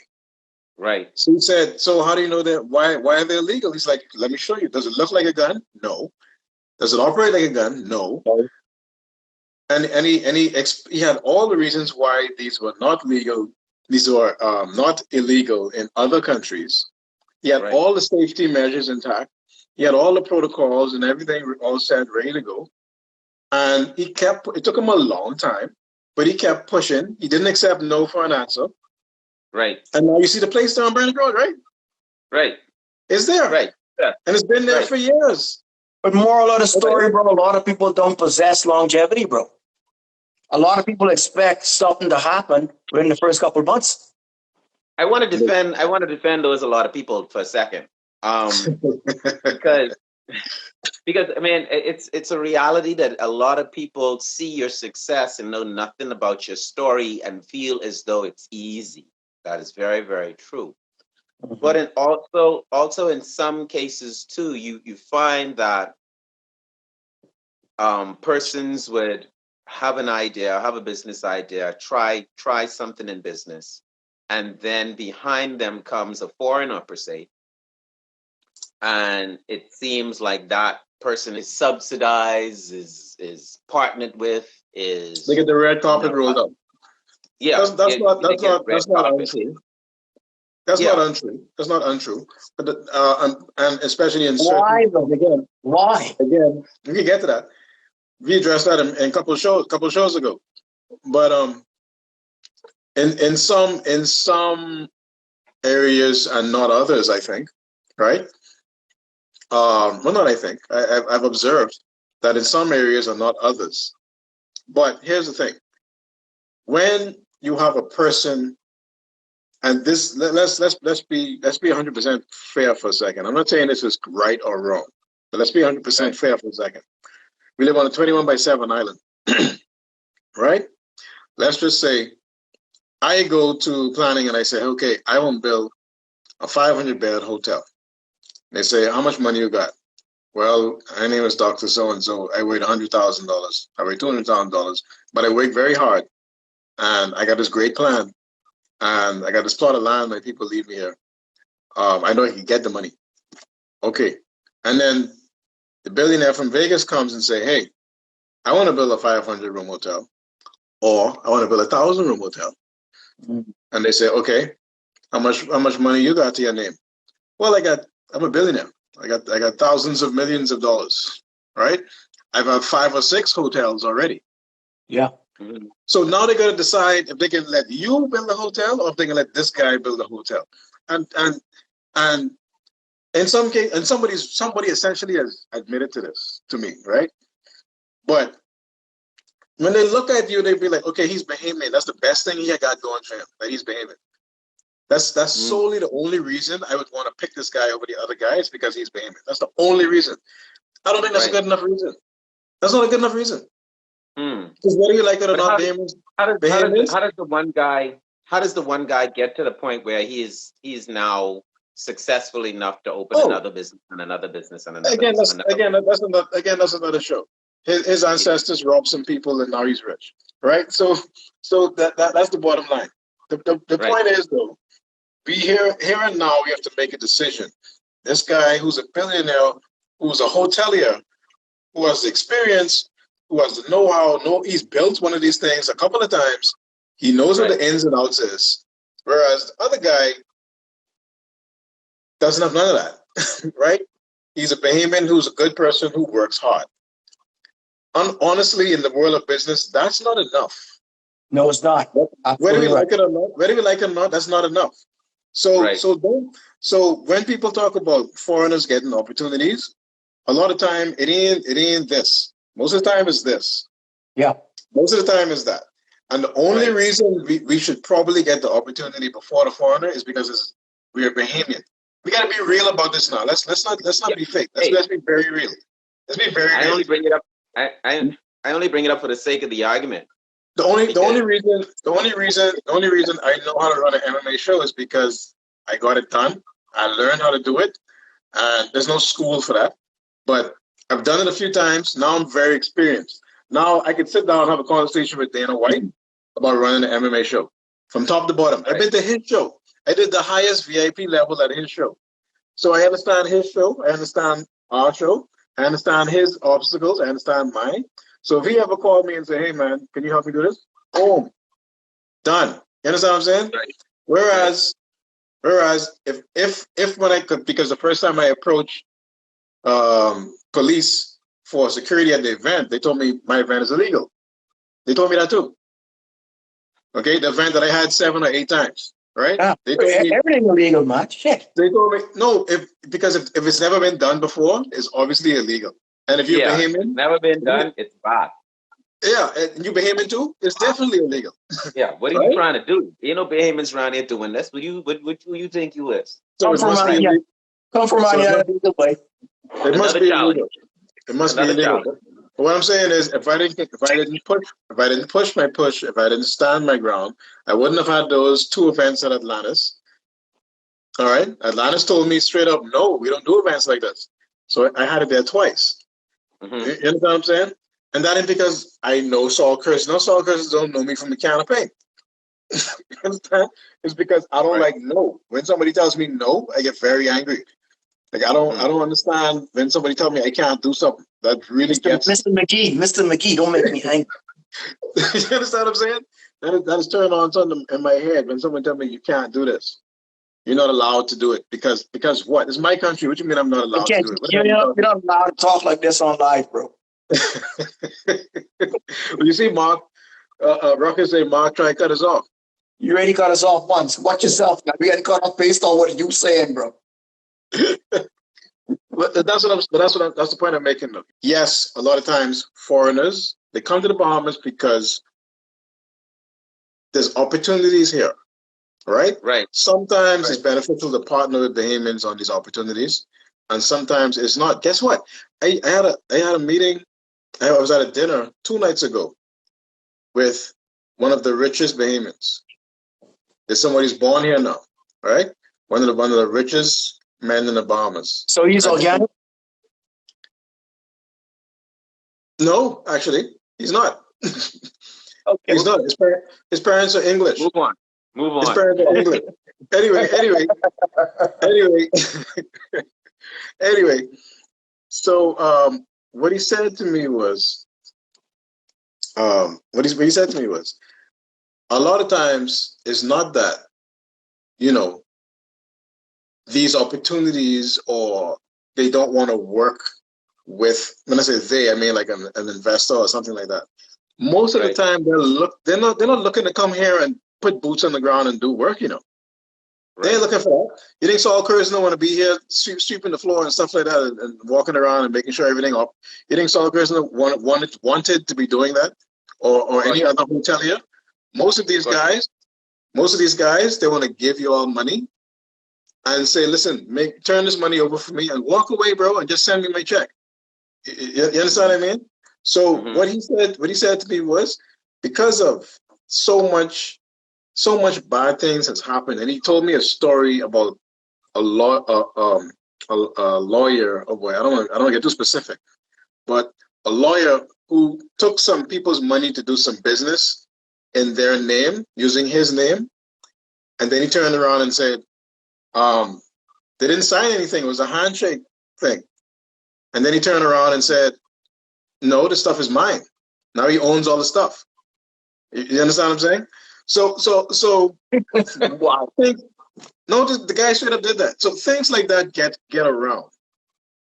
Right. So he said, so how do you know that? Why are they illegal? He's like, let me show you. Does it look like a gun? No. Does it operate like a gun? No. And he had all the reasons why these were not legal. These were not illegal in other countries. He had all the safety measures intact. He had all the protocols and everything all set, ready to go. And it took him a long time, but he kept pushing. He didn't accept no for an answer. Right. And now you see the place down Bernard Road, right? Right. It's there. Right. Yeah. And it's been there for years. But moral of the story, bro, a lot of people don't possess longevity, bro. A lot of people expect something to happen within the first couple of months. I want to defend those a lot of people for a second. Because I mean it's a reality that a lot of people see your success and know nothing about your story and feel as though it's easy. That is very, very true. Mm-hmm. But also in some cases too, you find that persons would have an idea, have a business idea, try something in business, and then behind them comes a foreigner per se, and it seems like that person is subsidized, is partnered with, they get the red carpet rolled up. Yeah, that's not untrue. That's not untrue. But and especially in certain why? Again, we can get to that. We addressed that in a couple of shows ago. But in some areas and not others, I think, right? Well, not I think. I've observed that in some areas and not others. But here's the thing: when you have a person, and this let's be 100% fair for a second. I'm not saying this is right or wrong, but let's be 100% fair for a second. We live on a 21/7 island, right? Let's just say I go to planning and I say, okay, I want to build a 500-bed hotel. They say, how much money you got? Well, my name is Dr. So-and-so. I weigh $100,000. I weigh $200,000, but I work very hard. And I got this great plan. And I got this plot of land. My people leave me here. I know I can get the money. Okay. And then the billionaire from Vegas comes and say, hey, I want to build a 500-room hotel, or I want to build a 1,000-room hotel. Mm-hmm. And they say, okay, how much money you got to your name? Well, I'm a billionaire. I got thousands of millions of dollars, right? I've had 5 or 6 hotels already. Yeah. Mm-hmm. So now they got to decide if they can let you build a hotel or if they can let this guy build a hotel. And in some case, and somebody essentially has admitted to this to me, right? But when they look at you, they'd be like, okay, he's Bahamian. That's the best thing he got going for him, that he's Bahamian. That's solely the only reason I would want to pick this guy over the other guys, because he's Bahamian. That's the only reason. I don't think that's a good enough reason. That's not a good enough reason. Because whether you like it or But not, how does the one guy get to the point where he's now successful enough to open another business and another business and another again, business? that's another show. His ancestors robbed some people, and now he's rich, right? So that's the bottom line. The Right. point is, though, we here and now we have to make a decision. This guy who's a billionaire, who's a hotelier, who has the experience, who has the know-how, he's built one of these things a couple of times. He knows what the ins and outs is. Whereas the other guy doesn't have none of that, right? He's a Bahamian who's a good person who works hard. Honestly, in the world of business, that's not enough. No, it's not. Whether we like it or not, that's not enough. So when people talk about foreigners getting opportunities, a lot of time it ain't this. Most of the time it's this. Yeah. Most of the time is that. And the only reason we should probably get the opportunity before the foreigner is because we are Bahamian. We got to be real about this now. Let's not be fake. Let's be very real. Let's be very real. I only bring it up. I only bring it up for the sake of the argument. The only reason I know how to run an MMA show is because I got it done. I learned how to do it, and there's no school for that. But I've done it a few times. Now I'm very experienced. Now I can sit down and have a conversation with Dana White about running an MMA show from top to bottom. I've been to his show. I did the highest VIP level at his show. So I understand his show. I understand our show. I understand his obstacles. I understand mine. So if he ever called me and say, "Hey man, can you help me do this?" Boom, done. You understand what I'm saying? Right. Whereas if when I could, because the first time I approached police for security at the event, they told me my event is illegal. They told me that too. Okay, the event that I had 7 or 8 times, right? Yeah. They told me Everything illegal, man. Shit. they told me no, because if it's never been done before, it's obviously illegal. And if you're Bahamian, never been done, it's bad. Yeah, and you Bahamian too, it's definitely illegal. Yeah, what are you trying to do? Ain't no Bahamians around here doing this. What do you think you is? So it must be illegal. Come from out here the way. It must be illegal. It must be illegal. But what I'm saying is, if I didn't stand my ground, I wouldn't have had those 2 events at Atlantis. All right, Atlantis told me straight up, no, we don't do events like this. So I had it there twice. You understand what I'm saying? And that ain't because I know Saul Curtis. No, Saul Curtis don't know me from a can of paint. You understand? It's because I don't like no. When somebody tells me no, I get very angry. Like I don't understand when somebody tells me I can't do something. That really gets Mr. McGee, don't make me angry. You understand what I'm saying? That is turned on something in my head when someone tells me you can't do this. You're not allowed to do it because what? It's my country. What do you mean I'm not allowed to do it? You're not allowed to talk like this on live, bro. Well, you see, Mark, Ruckus say Mark try to cut us off. You already cut us off once. Watch yourself now. We got to cut off based on what you saying, bro. That's the point I'm making. Though. Yes, a lot of times foreigners they come to the Bahamas because there's opportunities here, right? Right. Sometimes it's beneficial to partner with Bahamians on these opportunities, and sometimes it's not. Guess what? I had a meeting. I was at a dinner 2 nights ago with one of the richest Bahamians. There's somebody who's born here now, right? One of the richest men in the Bahamas. So he's organic? No, actually, he's not. Okay. He's not. His parents are English. Move on. His parents are English. Anyway. So what he said to me was, a lot of times it's not that, these opportunities or they don't want to work with, when I say they, I mean like an investor or something like that. Most of the time they're not looking to come here and put boots on the ground and do work, They ain't looking for that. You think Saul Curtis don't want to be here sweeping the floor and stuff like that and walking around and making sure everything up? You think Saul Curtis wanted to be doing that or any other hotelier? Most of these guys, they want to give you all money and say, listen, turn this money over for me and walk away, bro, and just send me my check. You understand what I mean? So Mhm. what he said to me was, because of so much bad things has happened, and he told me a story about a law, a lawyer. Oh boy, I don't get too specific, but a lawyer who took some people's money to do some business in their name, using his name, and then he turned around and said, they didn't sign anything. It was a handshake thing. And then he turned around and said, no, the stuff is mine. Now he owns all the stuff. You understand what I'm saying? So Wow. no, the guy straight up did that. So things like that get around.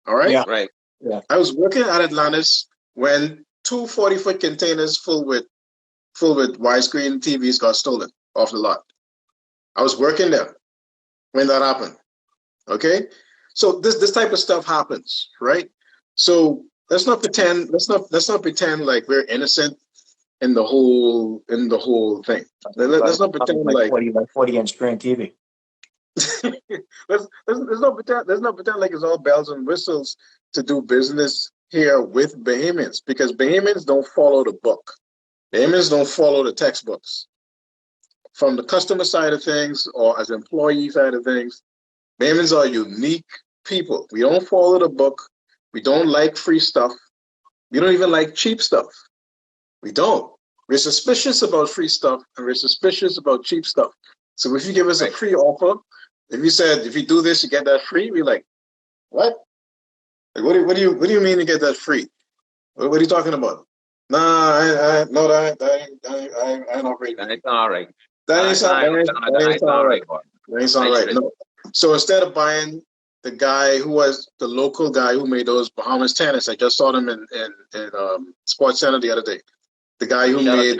All right. Yeah. Right. Yeah. I was working at Atlantis when two 40-foot containers full with widescreen TVs got stolen off the lot. I was working there when that happened. Okay. So this type of stuff happens, right? So let's not pretend like we're innocent in the whole thing. Let's not pretend Like like 40-inch screen TV. let's not pretend like it's all bells and whistles to do business here with Bahamians, because Bahamians don't follow the book. Bahamians don't follow the textbooks. From the customer side of things or as employee side of things, Bahamians are unique people. We don't follow the book. We don't like free stuff. We don't even like cheap stuff. We don't. We're suspicious about free stuff and we're suspicious about cheap stuff. So if you give us a free offer, if you said if you do this, you get that free, we're like, what? Like, what do you mean you get that free? What are you talking about? Nah, I ain't operating. That ain't all right. That ain't sound right. boy. That ain't sound right. No. So instead of buying the guy who was the local guy who made those Bahamas tennis, I just saw them in Sports Center the other day. The guy who made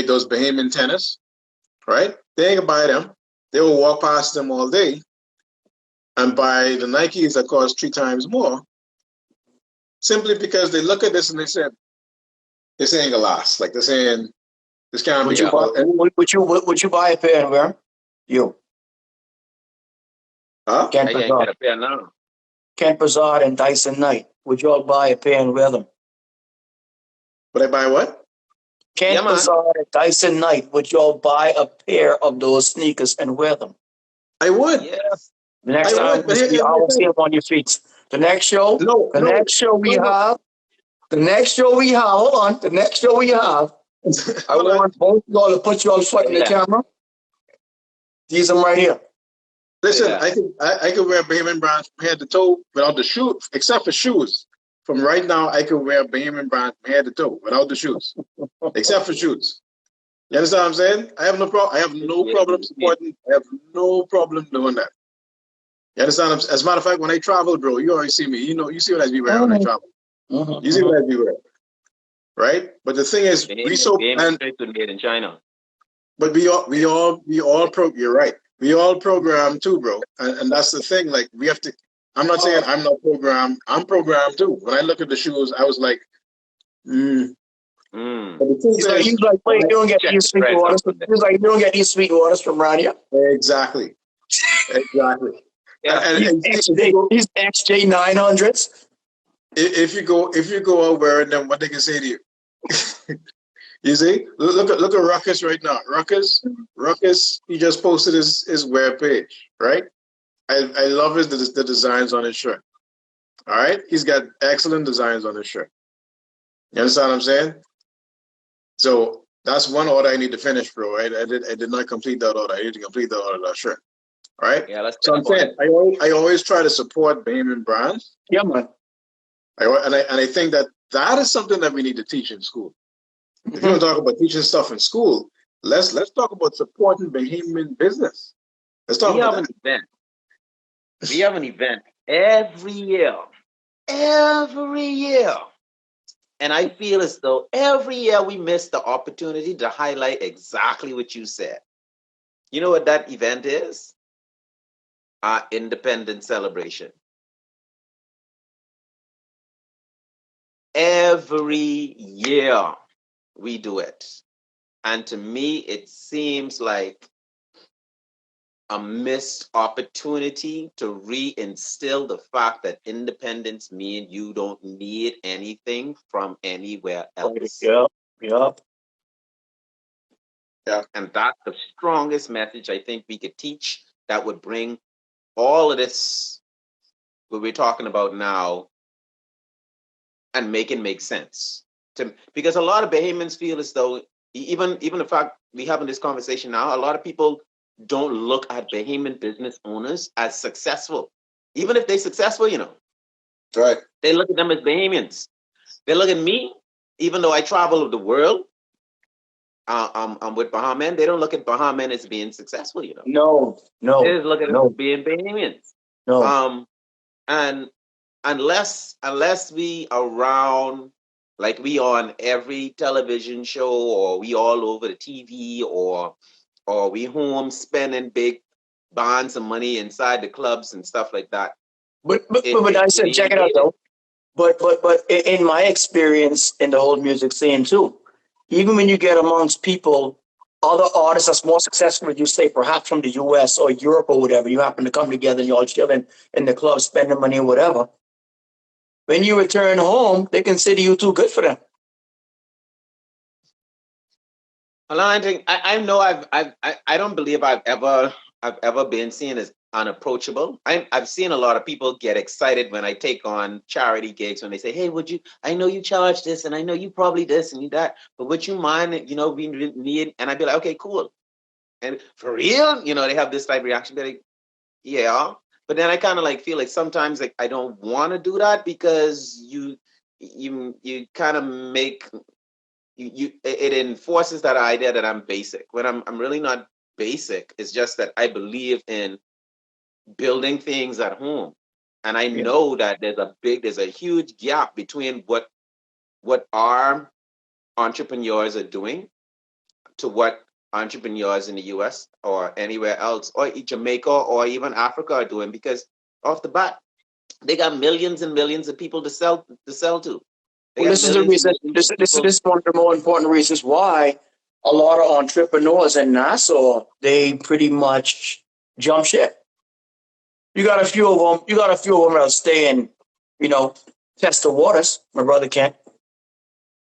those Bahamian tennis, right? They ain't gonna buy them. They will walk past them all day and buy the Nikes that cost 3 times more, simply because they look at this and they said, this ain't gonna last. Like they're saying, this can't Would be. you buy a pair and wear? You. Huh? Ken I ain't get Bazard. a pair now. Ken Bazard and Dyson Knight. Would you all buy a pair and wear them? Would I buy what? Ken Yeah, man. Bazard and Dyson Knight. Would you all buy a pair of those sneakers and wear them? I would. Yeah. The next I time would, but I will see them on your feet. The next show we have. The next show we have. Hold on. The next show we have. I want both of y'all to put your foot in the camera. These are right here. Listen, Yeah. I could wear Bahamian brands from head to toe without the shoe, except for shoes. From right now, I could wear Bahamian brands from head to toe without the shoes, except for shoes. You understand what I'm saying? I have no problem. I have no problem supporting. I have no problem doing that. You understand? As a matter of fact, when I travel, bro, you already see me. You see what I be wearing when I travel. You see what I be wearing, right? But the thing is, made in China. But you're right. We all program too, bro. And that's the thing. Like we have to. I'm not saying I'm not programmed. I'm programmed too. When I look at the shoes, I was like, But the truth He's like, wait, you don't get these sweet waters. He's like, you don't get these sweet waters from around here. Exactly. Yeah. And These XJ 900s. if you go out wearing them, what they can say to you? You see, look at Ruckus right now. Ruckus, he just posted his web page, right? I love the designs on his shirt. All right, he's got excellent designs on his shirt. You understand what I'm saying? So that's one order I need to finish, bro. Right? I did not complete that order. I need to complete that order, that shirt. All right. Yeah, So I'm saying I always try to support Bahamian brands. Yeah, man. I think that is something that we need to teach in school. If you want to talk about teaching stuff in school, let's talk about supporting Bahamian business. Let's talk about an event. We have an event every year. Every year. And I feel as though every year we miss the opportunity to highlight exactly what you said. You know what that event is? Our independence celebration. Every year we do it. And to me, it seems like a missed opportunity to reinstill the fact that independence means you don't need anything from anywhere else. Yeah, yeah. Yeah. And that's the strongest message I think we could teach that would bring all of this, what we're talking about now, and make sense. Because a lot of Bahamians feel as though, even the fact we having this conversation now, a lot of people don't look at Bahamian business owners as successful. Even if they're successful, Right. they look at them as Bahamians. They look at me, even though I travel the world, I'm with BAHA MEN, they don't look at BAHA MEN as being successful, No, They no, just look at us as no, being Bahamians. no. And unless we around, like we on every television show, or we all over the TV, or we home spending big bonds of money inside the clubs and stuff like that. But I said, It check ain't it out David. though. But in my experience in the whole music scene too, even when you get amongst people, other artists that's more successful than you, say perhaps from the US or Europe or whatever, you happen to come together and you're all chilling in the club, spending money or whatever. When you return home, they consider you too good for them. Well, I know I don't believe I've ever been seen as unapproachable. I've seen a lot of people get excited when I take on charity gigs, when they say, "Hey, would you? I know you charge this, and I know you probably this and you that, but would you mind? We need." And I'd be like, "Okay, cool." And for real, they have this type of reaction. They're like, "Yeah," but then I kind of like feel like sometimes like I don't want to do that, because you kind of make it enforces that idea that I'm basic, when I'm really not basic. It's just that I believe in building things at home, and I Yeah. know that there's a huge gap between what our entrepreneurs are doing to what entrepreneurs in the US or anywhere else, or Jamaica or even Africa are doing, because off the bat they got millions and millions of people to sell to. They Well, got this is the millions and reason. millions This of this people. this is one of the more important reasons why a lot of entrepreneurs in Nassau, they pretty much jump ship. You got a few of them. You got a few of them that'll stay and you know test the waters. My brother can't.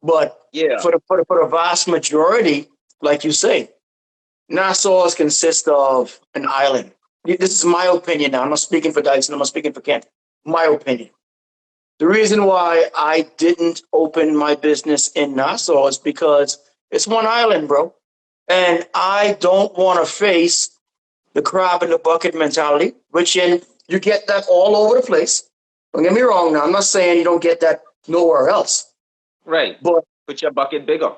But Yeah, for the vast majority, like you say, Nassau consists of an island. This is my opinion now. I'm not speaking for Dyson. I'm not speaking for Kent. My opinion. The reason why I didn't open my business in Nassau is because it's one island, bro. And I don't want to face the crab in the bucket mentality, which you get that all over the place. Don't get me wrong now. I'm not saying you don't get that nowhere else. right. But Put your bucket bigger.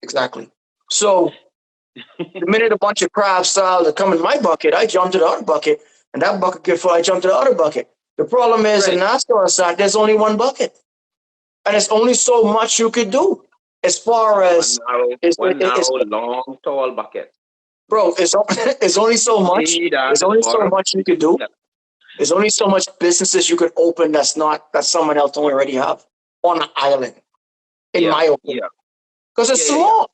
exactly. So the minute a bunch of crab styles that come in my bucket, I jump to the other bucket. And that bucket get full, I jump to the other bucket. The problem is in Right. Nassau side, there's only one bucket. And it's only so much you could do as far One as narrow, one narrow, long, tall bucket. bro, it's only so much. Need at There's the only so bottom. much you could do. There's only so much businesses you could open that someone else don't already have on an island, in Yeah, my opinion. yeah, Because yeah, it's yeah, yeah. small.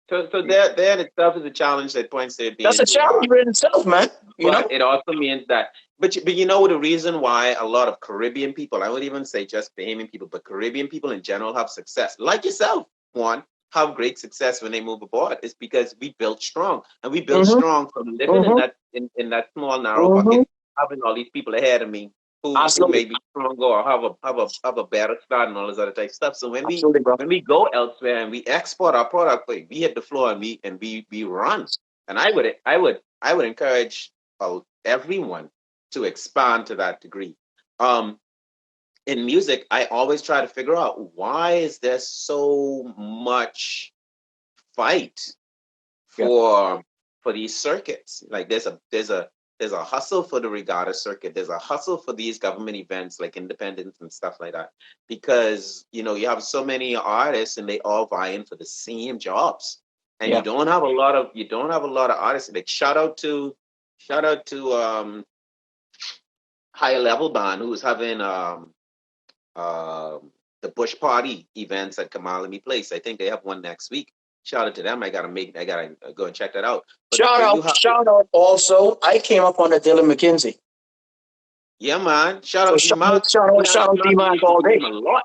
So there in itself is a challenge that points to it That's being a too hard. challenge in itself, man. You But know? it also means that, but the reason why a lot of Caribbean people, I would even say just Bahamian people, but Caribbean people in general have success, like yourself, Juan, have great success when they move abroad, is because we built strong, and we built Mm-hmm. strong from living in Mm-hmm. that small narrow Mm-hmm. bucket, having all these people ahead of me who Absolutely. may be stronger or have a better start and all this other type of stuff. So when we Absolutely, bro. when we go elsewhere and we export our product, we hit the floor and we run. And I would encourage everyone to expand to that degree. Um, in music, I always try to figure out, why is there so much fight Yeah. for these circuits? Like there's a hustle for the regatta circuit. There's a hustle for these government events like Independence and stuff like that, because you have so many artists and they all vying for the same jobs, and you Yeah. don't have a lot of artists. Like shout out to Higher Level Band, who's having um the Bush Party events at Kamalami Place. I think they have one next week. Shout out to them. I gotta go and check that out. But you have Shout out also. I came up under Dylan McKenzie. yeah, man. Shout So out D Mac. shout out D-Mac Used to all do day. him a lot,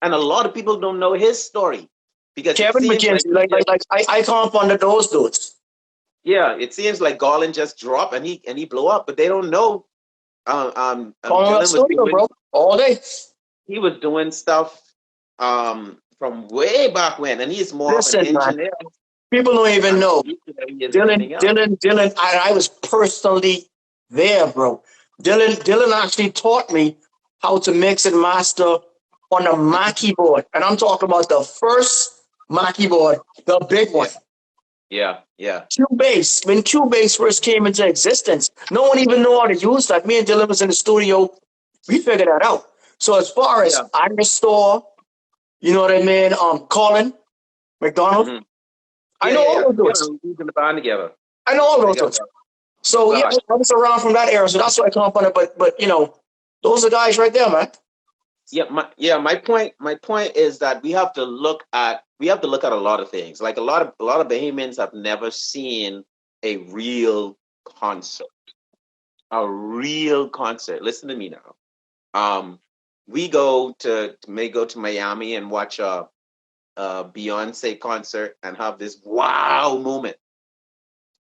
and a lot of people don't know his story because it Kevin seems like McKenzie, I come up under those dudes. yeah, it seems like Garland just dropped and he blew up, but they don't know. Calling up Dylan was studio, doing bro, all day. he was doing stuff from way back when, and he's more of an Listen, man, engineer people don't even and know. producer than he is anything else. Dylan, I was personally there, bro. Dylan actually taught me how to mix and master on a Mackie board. And I'm talking about the first Mackie board, the big one. Yeah. Cubase. When Cubase first came into existence, no one even knew how to use that. Me and Dylan was in the studio. We figured that out. So as far as I restore, you know what I mean? Colin McDonald. Mm-hmm. I know all those dudes. Yeah, we was in the band together. I know all those dudes. So yeah, I was around from that era. So that's why I come up on it. But you know, those are guys right there, man. My point is that we have to look at a lot of things. Like a lot of Bahamians have never seen a real concert. A real concert. Listen to me now. We may go to Miami and watch a Beyonce concert and have this wow moment,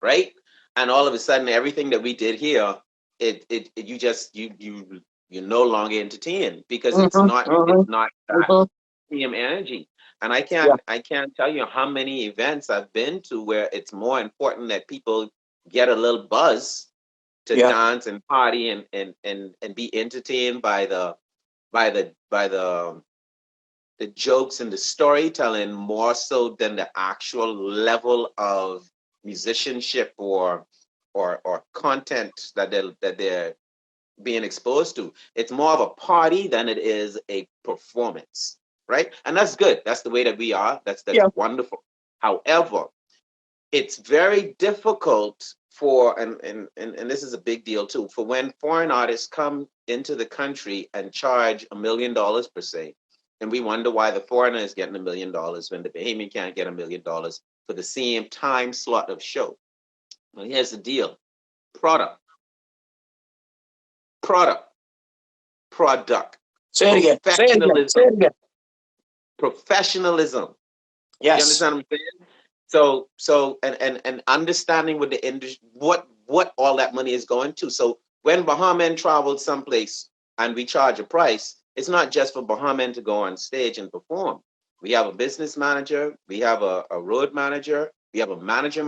right? And all of a sudden, everything that we did here, you're no longer entertained because it's not that same energy. And I can't tell you how many events I've been to where it's more important that people get a little buzz to dance and party and be entertained by the jokes and the storytelling more so than the actual level of musicianship or content that they're being exposed to. It's more of a party than it is a performance, right? And that's good. That's the way that we are. That's wonderful. However, it's very difficult for and this is a big deal too, for when foreign artists come into the country and charge $1 million per se, and we wonder why the foreigner is getting $1 million when the Bahamian can't get $1 million for the same time slot of show. Well, here's the deal: product. Say it again. Professionalism. Yes. You understand what I'm saying? So and understanding what the industry, what all that money is going to. So when BAHA MEN traveled someplace and we charge a price, it's not just for BAHA MEN to go on stage and perform. We have a business manager, we have a road manager, we have a manager,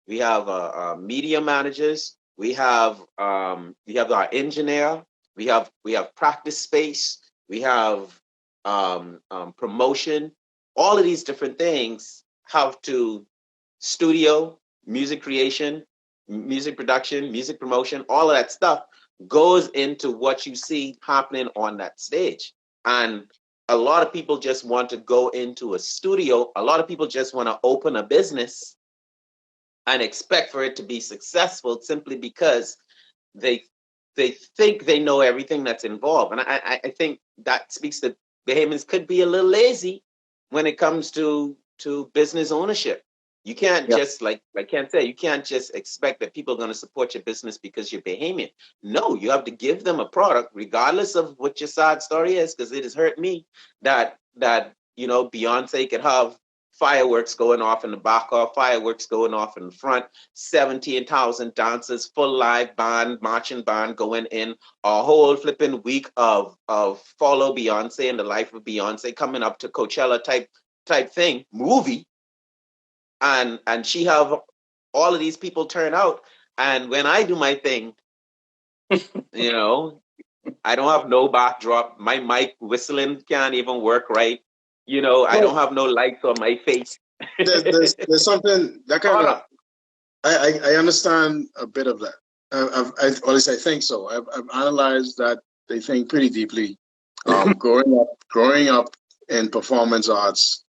we have media managers, we have our engineer, we have practice space, we have promotion. All of these different things have to studio, music creation, music production, music promotion, all of that stuff goes into what you see happening on that stage. And a lot of people just want to go into a studio. A lot of people just want to open a business and expect for it to be successful simply because they think they know everything that's involved. And I think that speaks to Bahamians could be a little lazy when it comes to business ownership. You can't just you can't just expect that people are going to support your business because you're Bahamian. No, you have to give them a product, regardless of what your sad story is, because it has hurt me that Beyonce could have fireworks going off in the back, or fireworks going off in the front, 17,000 dancers, full live band, marching band going in, a whole flipping week of follow Beyonce and the life of Beyonce coming up to Coachella type thing, movie. And she have all of these people turn out. And when I do my thing, I don't have no backdrop. My mic whistling can't even work right. I don't have no lights on my face. there's something that kind of I understand a bit of that. At least I think so. I've analyzed that they think pretty deeply. Growing up in performance arts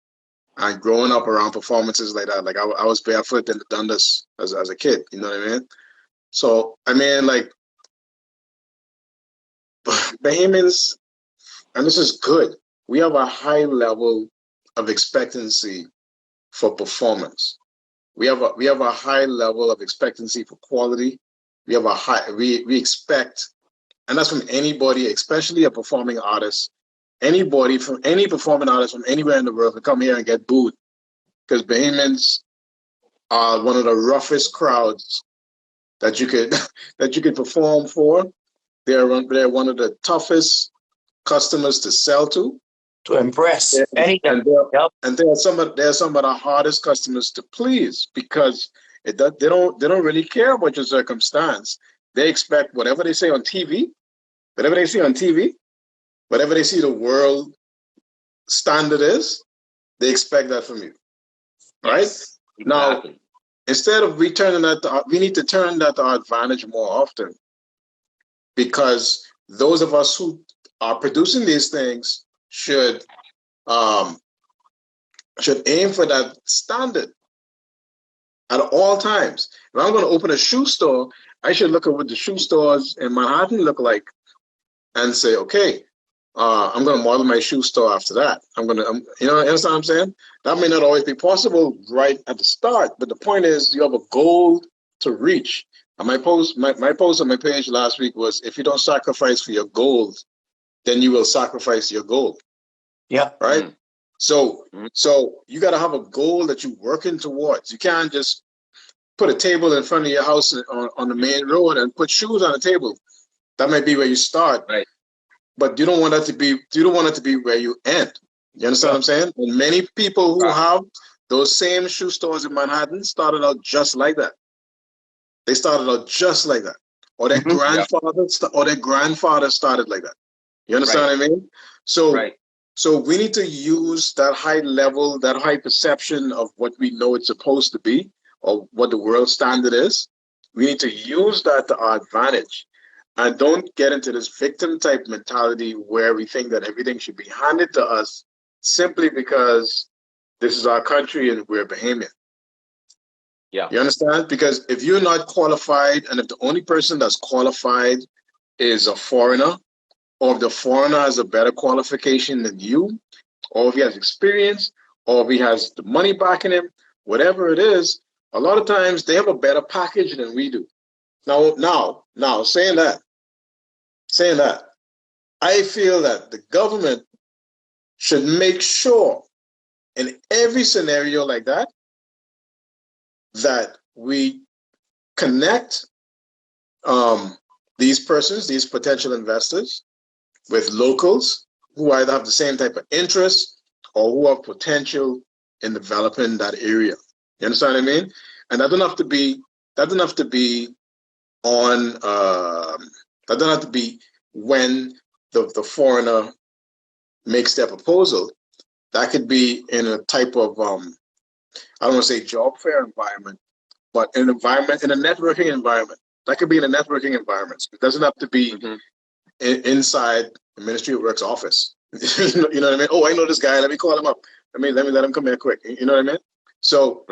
and growing up around performances like that. Like I was barefoot in the Dundas as a kid. You know what I mean? So I mean, like Bahamians, and this is good. We have a high level of expectancy for performance. We have a high level of expectancy for quality. We expect, and that's from anybody, especially a performing artist. Anybody from any performing artist from anywhere in the world can come here and get booed, because Bahamians are one of the roughest crowds that you could perform for. They're one of the toughest customers to sell to impress. Anything. And they're some of the hardest customers to please, because they don't really care about your circumstance. They expect whatever they see on TV, whatever they see the world standard is, they expect that from you. Right? Yes, exactly. Now, instead of we need to turn that to our advantage more often, because those of us who are producing these things should aim for that standard at all times. If I'm going to open a shoe store, I should look at what the shoe stores in Manhattan look like and say, okay, I'm going to model my shoe store after that. You understand what I'm saying? That may not always be possible right at the start, but the point is you have a goal to reach. And my post on my page last week was, if you don't sacrifice for your goals, then you will sacrifice your goal. Yeah. Right? So you got to have a goal that you're working towards. You can't just put a table in front of your house on the main road and put shoes on the table. That might be where you start. Right. But you don't want it to be where you end. You understand what I'm saying? And many people who have those same shoe stores in Manhattan started out just like that. They started out just like that. Or their grandfather started like that. You understand what I mean? So we need to use that high level, that high perception of what we know it's supposed to be, or what the world standard is. We need to use that to our advantage. And don't get into this victim type mentality where we think that everything should be handed to us simply because this is our country and we're Bahamian. Yeah. You understand? Because if you're not qualified, and if the only person that's qualified is a foreigner, or if the foreigner has a better qualification than you, or if he has experience, or if he has the money backing him, whatever it is, a lot of times they have a better package than we do. Now, saying that, I feel that the government should make sure in every scenario like that, that we connect these persons, these potential investors, with locals who either have the same type of interest or who have potential in developing that area. You understand what I mean? And that doesn't have to be when the foreigner makes their proposal. That could be in a type of I don't want to say job fair environment, but in a networking environment. That could be in a networking environment. It doesn't have to be inside the Ministry of Works office. You know what I mean? Oh, I know this guy. Let me call him up. Let me let him come here quick. You know what I mean? So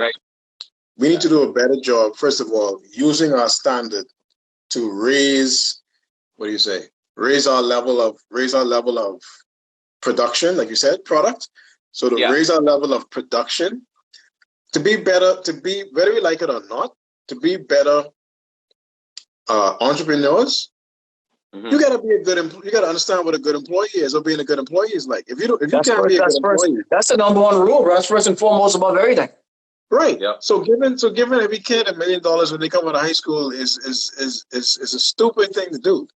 we need to do a better job, first of all, using our standard to raise our level of production, like you said, product. So to raise our level of production, to be better, whether we like it or not, to be better entrepreneurs. You gotta be a good employee. You gotta understand what a good employee is, or being a good employee is like. If you can't be a good employee, that's the number one rule. That's first and foremost above everything. Right. Yeah. So giving every kid $1 million when they come out of high school is a stupid thing to do,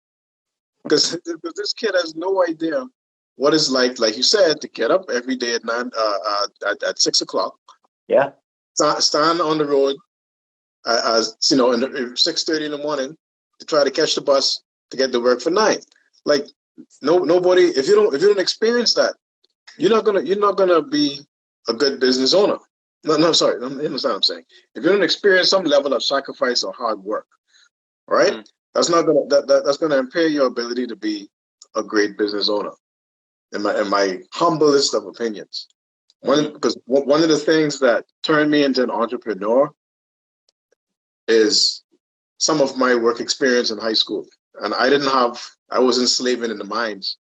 because this kid has no idea what it's like you said, to get up every day at 6 o'clock. Yeah. Stand on the road, in 6:30 in the morning to try to catch the bus to get to work for 9. Like nobody. If you don't experience that, you're not gonna be a good business owner. No, sorry. That's what I'm saying. If you don't experience some level of sacrifice or hard work, right? That's gonna impair your ability to be a great business owner. In my humblest of opinions, because one of the things that turned me into an entrepreneur is some of my work experience in high school. And I was enslaving in the mines.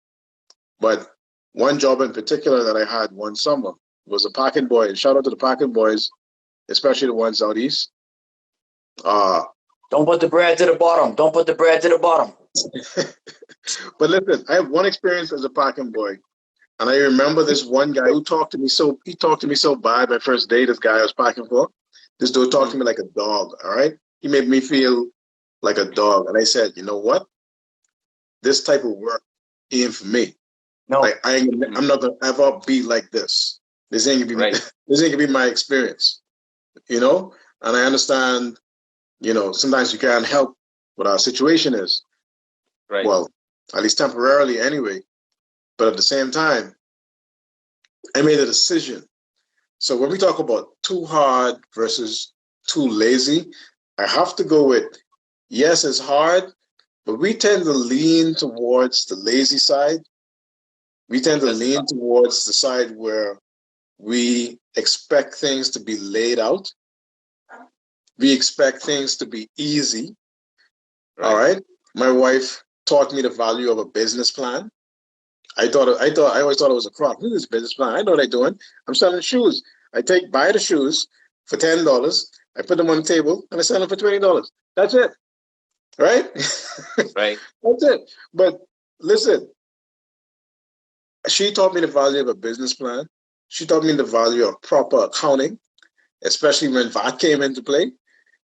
But one job in particular that I had one summer was a pocket boy. And shout out to the pocket boys, especially the ones out east. Don't put the bread to the bottom. Don't put the bread to the bottom. But listen, I have one experience as a pocket boy. And I remember this one guy who talked to me so bad my first day, this guy I was packing for. This dude talked to me like a dog, all right? He made me feel like a dog. And I said, you know what? This type of work ain't for me. No. Like I'm not gonna ever be like this. This ain't gonna be this ain't gonna be my experience. You know? And I understand, sometimes you can't help what our situation is. Right. Well, at least temporarily anyway. But at the same time, I made a decision. So when we talk about too hard versus too lazy, I have to go with, yes, it's hard, but we tend to lean towards the lazy side. We tend to lean towards the side where we expect things to be laid out. We expect things to be easy. Right. All right. My wife taught me the value of a business plan. I always thought it was a crock. Look at this business plan. I know what I'm doing. I'm selling shoes. Buy the shoes for $10. I put them on the table and I sell them for $20. That's it. Right? Right. That's it. But listen, she taught me the value of a business plan. She taught me the value of proper accounting, especially when VAT came into play.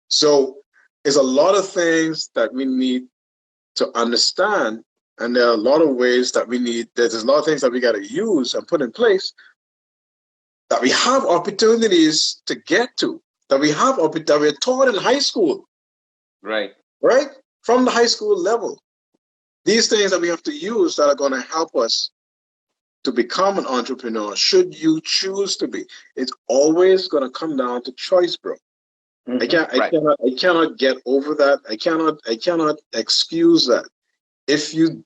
So there's a lot of things that we need to understand. And there are a lot of ways that there's a lot of things that we got to use and put in place that we have opportunities to get to, that we're taught in high school. Right. Right? From the high school level. These things that we have to use that are going to help us to become an entrepreneur, should you choose to be. It's always going to come down to choice, bro. Mm-hmm. I cannot get over that. I cannot excuse that. If you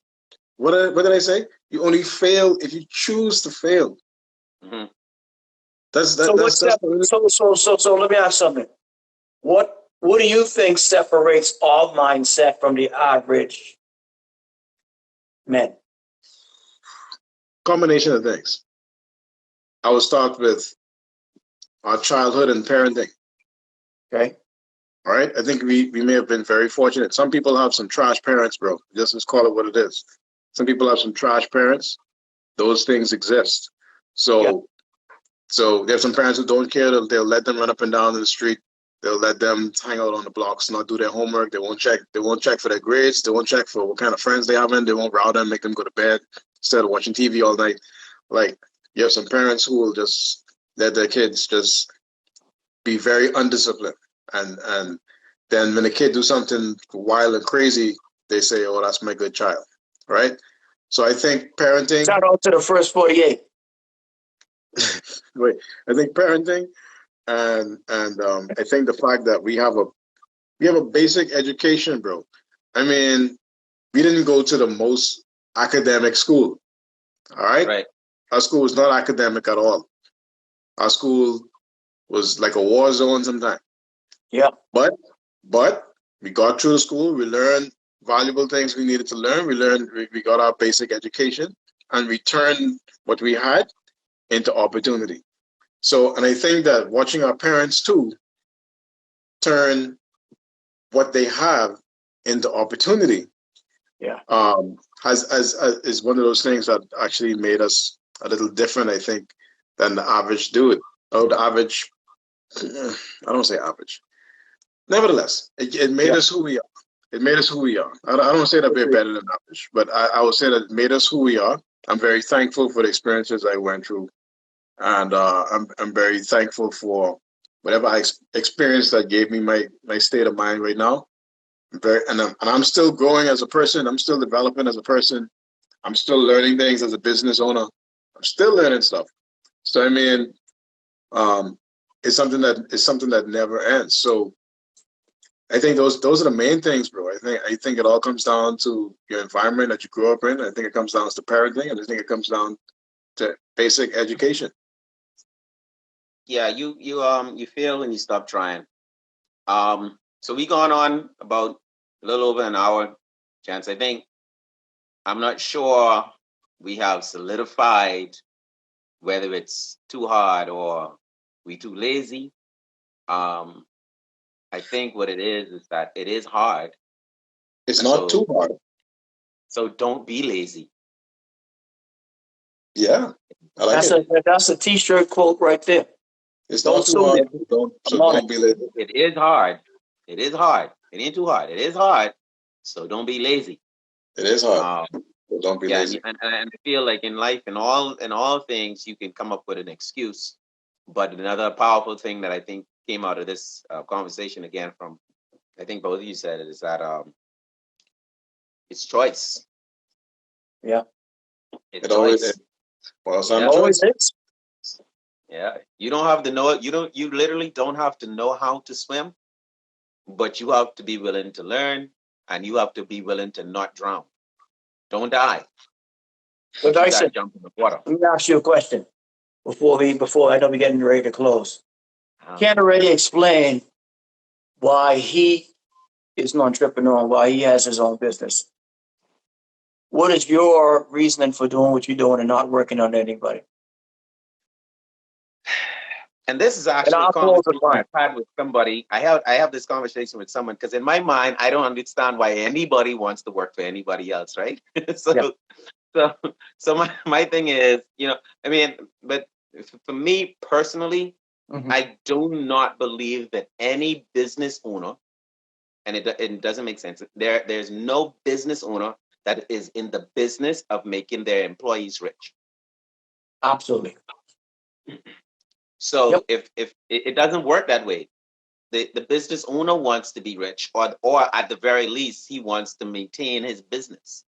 what did I say? You only fail if you choose to fail. Mm-hmm. So let me ask something. What do you think separates our mindset from the average men? Combination of things. I will start with our childhood and parenting. Okay. All right. I think we may have been very fortunate. Some people have some trash parents, bro. Just call it what it is. Some people have some trash parents. Those things exist. So there's some parents who don't care. They'll let them run up and down in the street. They'll let them hang out on the blocks, not do their homework. They won't check for their grades. They won't check for what kind of friends they have in. They won't route them, make them go to bed instead of watching TV all night. Like, you have some parents who will just let their kids just be very undisciplined. And then when the kid do something wild and crazy, they say, oh, that's my good child. Right? So I think parenting. Shout out to the first 48. Wait, I think parenting and I think the fact that we have a basic education, bro. I mean, we didn't go to the most academic school. All right? Right. Our school was not academic at all. Our school was like a war zone sometimes. Yeah. But we got through the school. We learned valuable things we needed to learn. We got our basic education and we turned what we had into opportunity. So, and I think that watching our parents too turn what they have into opportunity, is one of those things that actually made us a little different, I think, than the average dude. Oh, the average, I don't say average. Nevertheless, it made us who we are. It made us who we are. I don't say that we're better than average, but I would say that it made us who we are. I'm very thankful for the experiences I went through. And I'm very thankful for whatever I experienced that gave me my state of mind right now. I'm still growing as a person. I'm still developing as a person. I'm still learning things as a business owner. I'm still learning stuff. So I mean, it's something that never ends. So I think those are the main things, bro. I think it all comes down to your environment that you grew up in. I think it comes down to parenting, and I think it comes down to basic education. Yeah, you fail and you stop trying. So we gone on about a little over an hour, Chance. I'm not sure we have solidified whether it's too hard or we too lazy. Um, I think what it is that it is hard, It's and not too so hard. don't be lazy. Yeah, I like That's it. that's a t-shirt quote right there. It's Don't not too sue me. hard. I'm on Don't it. be lazy. It is hard. It is hard. It ain't too hard. It is hard. So don't be lazy. It is hard. Um, But don't be yeah, lazy. and I feel like in life, in all things, you can come up with an excuse. But another powerful thing that I think came out of this conversation again from I think both of you said it is that it's choice. Yeah. It's It always choice. boils Yeah. down to Always choice. is. Yeah. You don't have to know it. You literally don't have to know how to swim, but you have to be willing to learn and you have to be willing to not drown. Don't die, But but you Dyson, gotta jump in the water. let me ask you a question before I know we're getting ready to close. Uh, Can't already explain why he is an entrepreneur, why he has his own business. What is your reasoning for doing what you're doing and not working on anybody? and this is And actually a I'll close the conversation line. I've had with somebody. I have this conversation with someone because in my mind I don't understand why anybody wants to work for anybody else, right? so Yeah. so so my thing is, I mean, but for me personally, Mhm. I do not believe that any business owner, and it doesn't make sense. There's no business owner that is in the business of making their employees rich. Absolutely. Yep. So if it doesn't work that way, the business owner wants to be rich, or at the very least, he wants to maintain his business,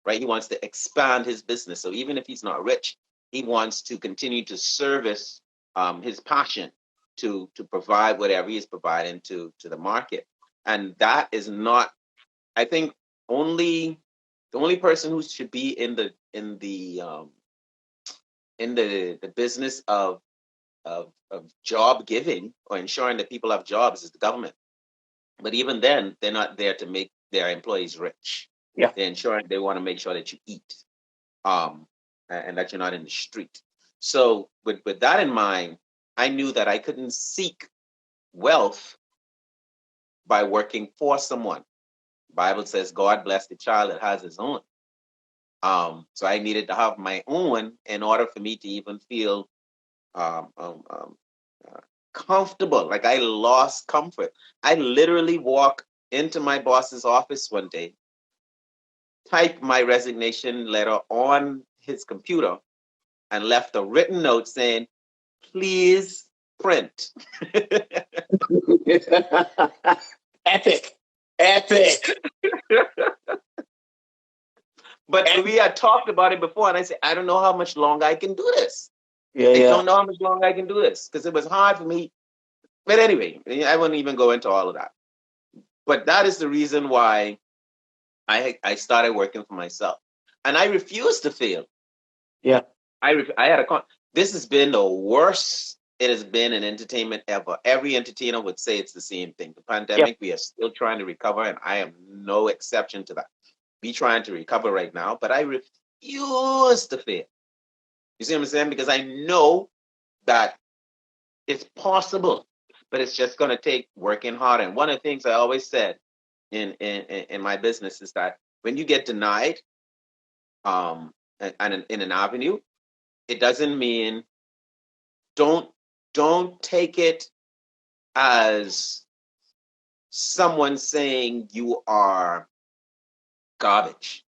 right? He wants to expand his business. So even if he's not rich, he wants to continue to service his passion to provide whatever he is providing to the market. And that is not, I think, only the only person who should be in the business of job giving or ensuring that people have jobs is the government. But even then, they're not there to make their employees rich. Yeah. They want to make sure that you eat, and that you're not in the street. So with that in mind, I knew that I couldn't seek wealth by working for someone. The Bible says God bless the child that has his own. So I needed to have my own in order for me to even feel um, um, um, uh, comfortable. Like I lost comfort. I literally walked into my boss's office one day, typed my resignation letter on his computer, and left a written note saying, please print. Epic. Epic. But we had talked about it before, and I said, I don't know how much longer I can do this. Yeah, I yeah. don't know how much longer I can do this because it was hard for me. But anyway, I wouldn't even go into all of that. But that is the reason why I started working for myself, and I refuse to fail. Yeah. I had this has been the worst it has been in entertainment ever. Every entertainer would say it's the same thing. The pandemic, we are still trying to recover, and I am no exception to that. We trying to recover right now, but I refuse to fail. You see what I'm saying? Because I know that it's possible, but it's just going to take working hard. And one of the things I always said in my business is that when you get denied and in an avenue, it doesn't mean don't don't take it as someone saying you are garbage.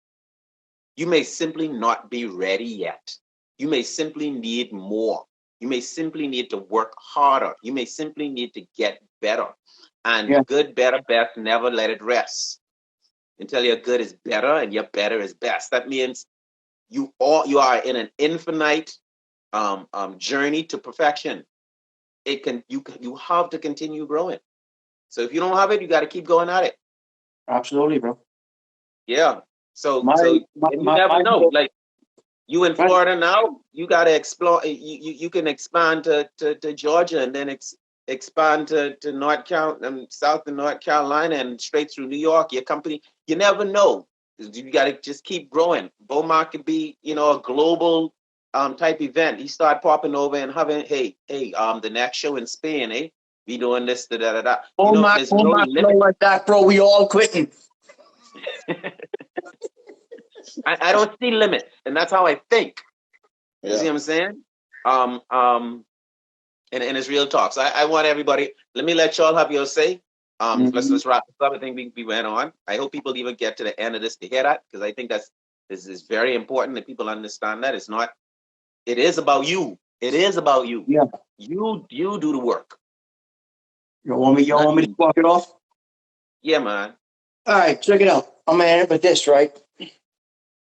You may simply not be ready yet. You may simply need more. You may simply need to work harder. You may simply need to get better. And Yeah. good, better, best, never let it rest until your good is better and your better is best. That means you are in an infinite journey to perfection. You have to continue growing. So if you don't have it, you got to keep going at it. Absolutely, bro. Yeah. So My so my and you my, never my know. goal, Like you in right. Florida now, you got to explore. You can expand to Georgia and then expand to South and North Carolina and straight through New York. Your company, you never know. You got to just keep growing. Beaumont could be, a global type event. He started popping over and having, the next show in Spain, we doing this, da da da da. There's no limit. Like that, bro. We all quitting. I don't see limits, and that's how I think. You see what I'm saying? And it's real talk. So I want everybody. Let me let y'all have your say. Let's wrap this up. I think we went on. I hope people even get to the end of this to hear that, because I think this is very important that people understand that it's not. It is about you. It is about you. Yeah. You do the work. You want me to walk it off? Yeah, man. All right, check it out. I'm gonna end it with this, right?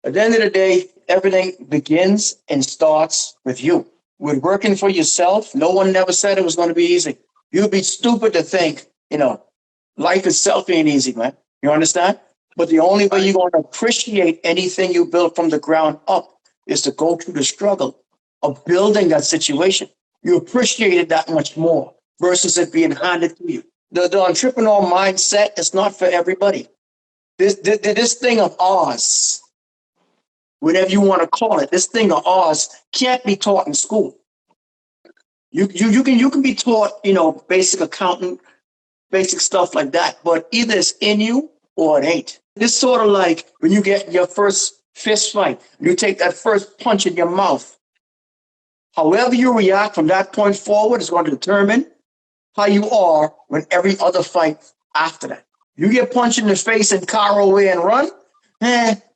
At the end of the day, everything begins and starts with you. With working for yourself, no one never said it was going to be easy. You'd be stupid to think, life itself ain't easy, man. You understand? But the only way you're going to appreciate anything you build from the ground up is to go through the struggle of building that situation. You appreciate it that much more versus it being handed to you. The entrepreneur mindset is not for everybody. This thing of ours, whatever you want to call it, this thing of ours can't be taught in school. You can be taught, basic accounting, basic stuff like that, but either it's in you or it ain't. It's sort of like when you get your first fist fight, you take that first punch in your mouth. However you react from that point forward is going to determine how you are when every other fight after that. You get punched in the face and cower away and run,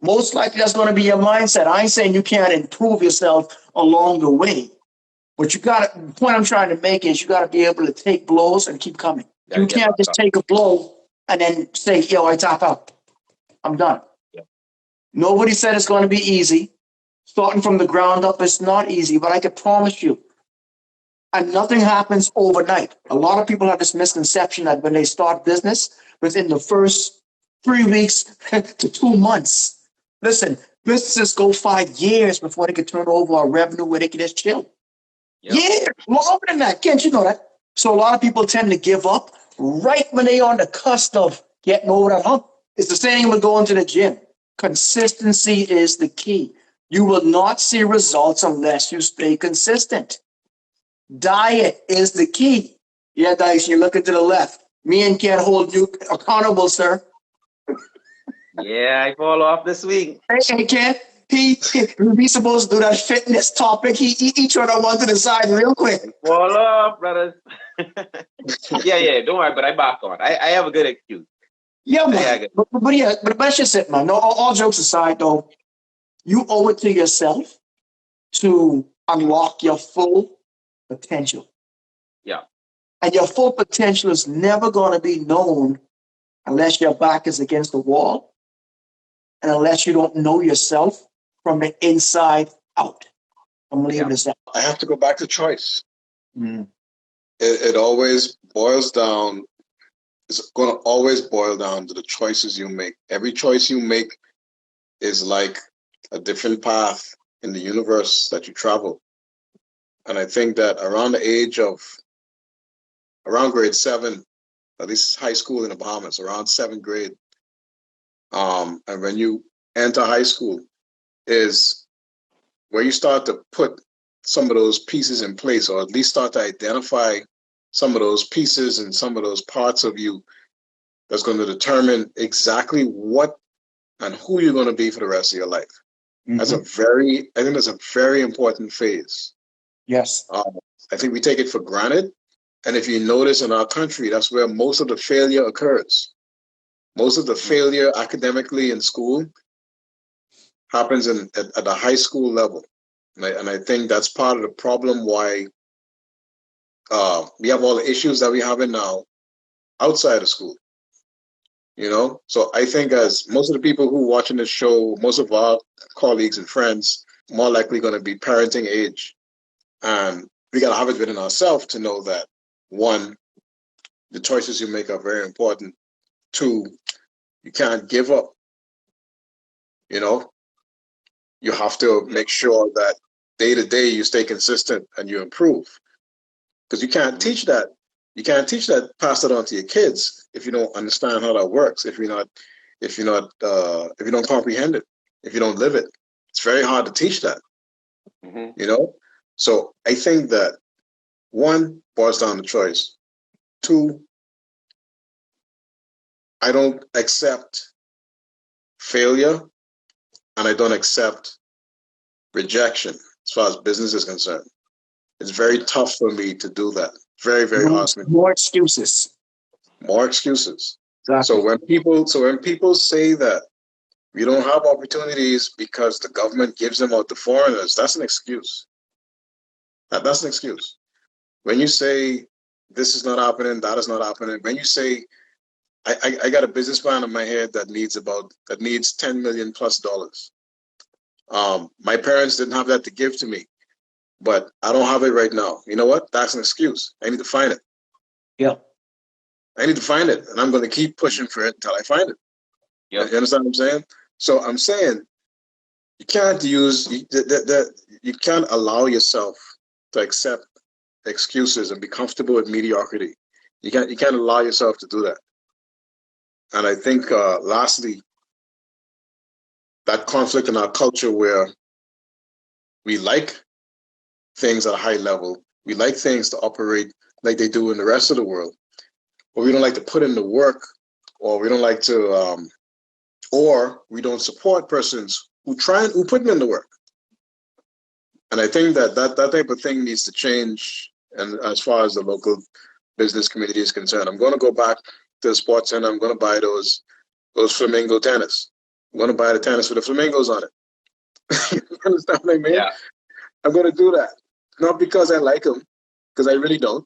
most likely that's going to be your mindset. I ain't saying you can't improve yourself along the way, but the point I'm trying to make is you got to be able to take blows and keep coming. You can't just take a blow and then say, yo, I tap out. I'm done. Yeah. Nobody said it's going to be easy. Starting from the ground up is not easy, but I can promise you, and nothing happens overnight. A lot of people have this misconception that when they start business, within the first 3 weeks to 2 months, listen, businesses go 5 years before they can turn over a revenue where they can just chill. Yep. Yeah, longer than that. Can't you know that? So a lot of people tend to give up right when they're on the cusp of getting over that hump. It's the same with going to the gym. Consistency is the key. You will not see results unless you stay consistent. Diet is the key. Yeah, Dyson, you're looking to the left. Me and can't hold you accountable, sir. Yeah, I fall off this week. Hey, Ken, he's supposed to do that fitness topic. He turned on one to the side real quick. Fall off, brothers. yeah, don't worry, but I back on. I have a good excuse. Yeah, man. But that's just it, man. No, all jokes aside, though, you owe it to yourself to unlock your full potential. Yeah. And your full potential is never going to be known unless your back is against the wall and unless you don't know yourself from the inside out. I'm going to leave it as that. I have to go back to choice. It always boils down, it's going to always boil down to the choices you make. Every choice you make is like a different path in the universe that you travel. And I think that around grade 7, at least high school in the Bahamas, around 7th grade, and when you enter high school is where you start to put some of those pieces in place, or at least start to identify some of those pieces and some of those parts of you that's going to determine exactly what and who you're going to be for the rest of your life. I think that's a very important phase. Yes. I think we take it for granted. And if you notice in our country, that's where most of the failure occurs. Most of the failure academically in school happens at the high school level. And I think that's part of the problem why we have all the issues that we have now outside of school. So I think as most of the people who are watching this show, most of our colleagues and friends, more likely going to be parenting age. And we got to have it within ourselves to know that, 1, the choices you make are very important. 2, you can't give up. You have to make sure that day to day you stay consistent and you improve. Because you can't teach that. You can't teach that, pass it on to your kids if you don't understand how that works, if you don't comprehend it, if you don't live it. It's very hard to teach that. You know, so I think that one boils down to choice. Two, I don't accept failure and I don't accept rejection as far as business is concerned. It's very tough for me to do that. Very, very hard for me. More excuses. More excuses. Exactly. So when people say that we don't have opportunities because the government gives them out to foreigners, that's an excuse. That's an excuse. When you say this is not happening, that is not happening. When you say I got a business plan in my head that needs $10 million plus dollars. My parents didn't have that to give to me, but I don't have it right now. You know what? That's an excuse. I need to find it. Yeah. I need to find it, and I'm going to keep pushing for it until I find it. Yeah. You understand what I'm saying? So I'm saying you can't you can't allow yourself to accept excuses and be comfortable with mediocrity. You can't allow yourself to do that. And I think lastly, that conflict in our culture where we like things at a high level, we like things to operate like they do in the rest of the world, but we don't like to put in the work, or we don't like to, or we don't support persons who put in the work. And I think that type of thing needs to change. And as far as the local business community is concerned, I'm going to go back to the sports center. I'm going to buy those flamingo tennis. I'm going to buy the tennis with the flamingos on it. You understand what I mean? Yeah. I'm going to do that. Not because I like them, because I really don't.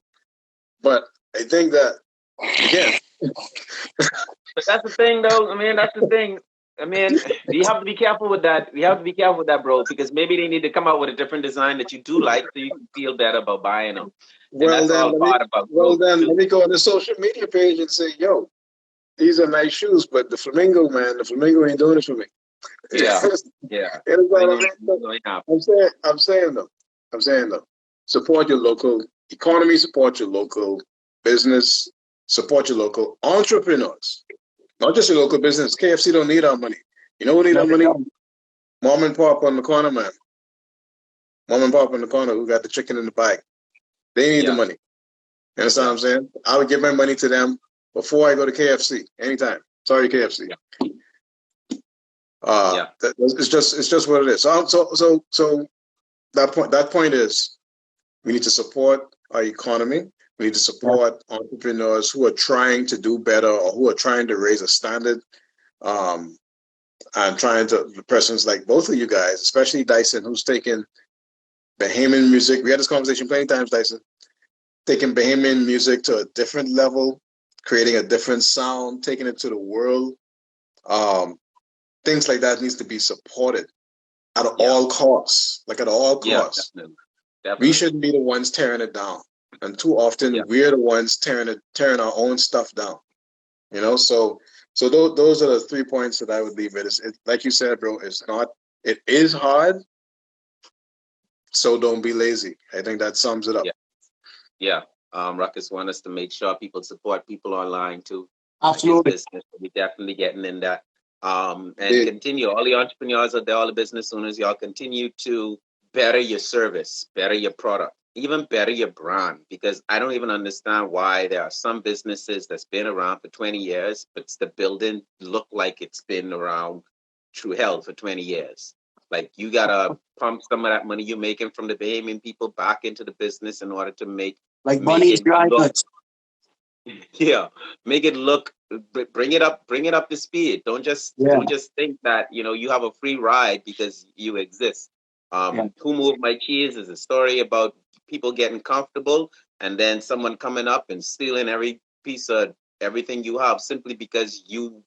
But I think that, again. But that's the thing, though. I mean, that's the thing. I mean, we have to be careful with that. We have to be careful with that, bro, because maybe they need to come out with a different design that you do like, so you can feel better about buying them. Well, then let me go on the social media page and say, yo, these are nice shoes, but the flamingo ain't doing it for me. Yeah, yeah. I'm saying though, support your local economy, support your local business, support your local entrepreneurs, not just your local business. KFC don't need our money. You know who need our money? Mom and pop on the corner, man. Mom and pop on the corner who got the chicken in the bag. They need the money. You understand what I'm saying? I would give my money to them before I go to KFC anytime. Sorry, KFC. It's just what it is. So that point is we need to support our economy. We need to support entrepreneurs who are trying to do better or who are trying to raise a standard. And persons like both of you guys, especially Dyson, who's taken Bahamian music. We had this conversation plenty times, Dyson. Taking Bahamian music to a different level, creating a different sound, taking it to the world. Things like that needs to be supported at all costs. Like at all costs. Definitely. We shouldn't be the ones tearing it down. And too often we're the ones tearing our own stuff down. You know, so those are the 3 points that I would leave it. It's like you said, bro, it is hard. So don't be lazy. I think that sums it up. Yeah. Ruckus want us to make sure people support people online too. Absolutely. We're definitely getting in that. And continue. All the entrepreneurs out there, all the business owners, y'all continue to better your service, better your product, even better your brand. Because I don't even understand why there are some businesses that's been around for 20 years, but the building look like it's been around through hell for 20 years. Like you gotta pump some of that money you're making from the Bahamian people back into the business in order to make Bunny's dry goods. Yeah, make it look, bring it up to speed. Don't just think that you have a free ride because you exist. Who Moved My Cheese is a story about people getting comfortable and then someone coming up and stealing every piece of everything you have simply because you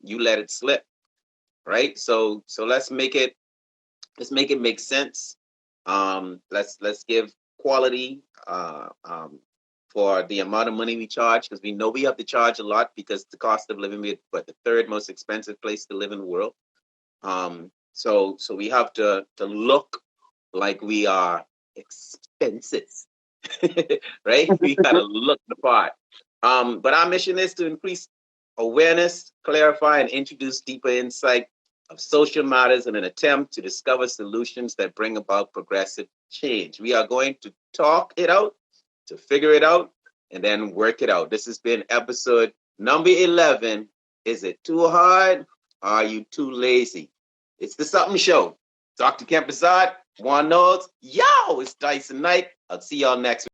let it slip, right? So let's make it make sense. Let's give quality for the amount of money we charge, because we know we have to charge a lot because the cost of living, we're the third most expensive place to live in the world. So we have to look like we are expensive, right? We gotta look the part. But our mission is to increase awareness, clarify, and introduce deeper insight of social matters in an attempt to discover solutions that bring about progressive change. We are going to talk it out, to figure it out, and then work it out. This has been episode number 11. Is it too hard? Are you too lazy? It's the Sup'm Show. Dr. Kemp Bazard, Juan Knowles. Yo, it's Dyson Knight. I'll see y'all next week.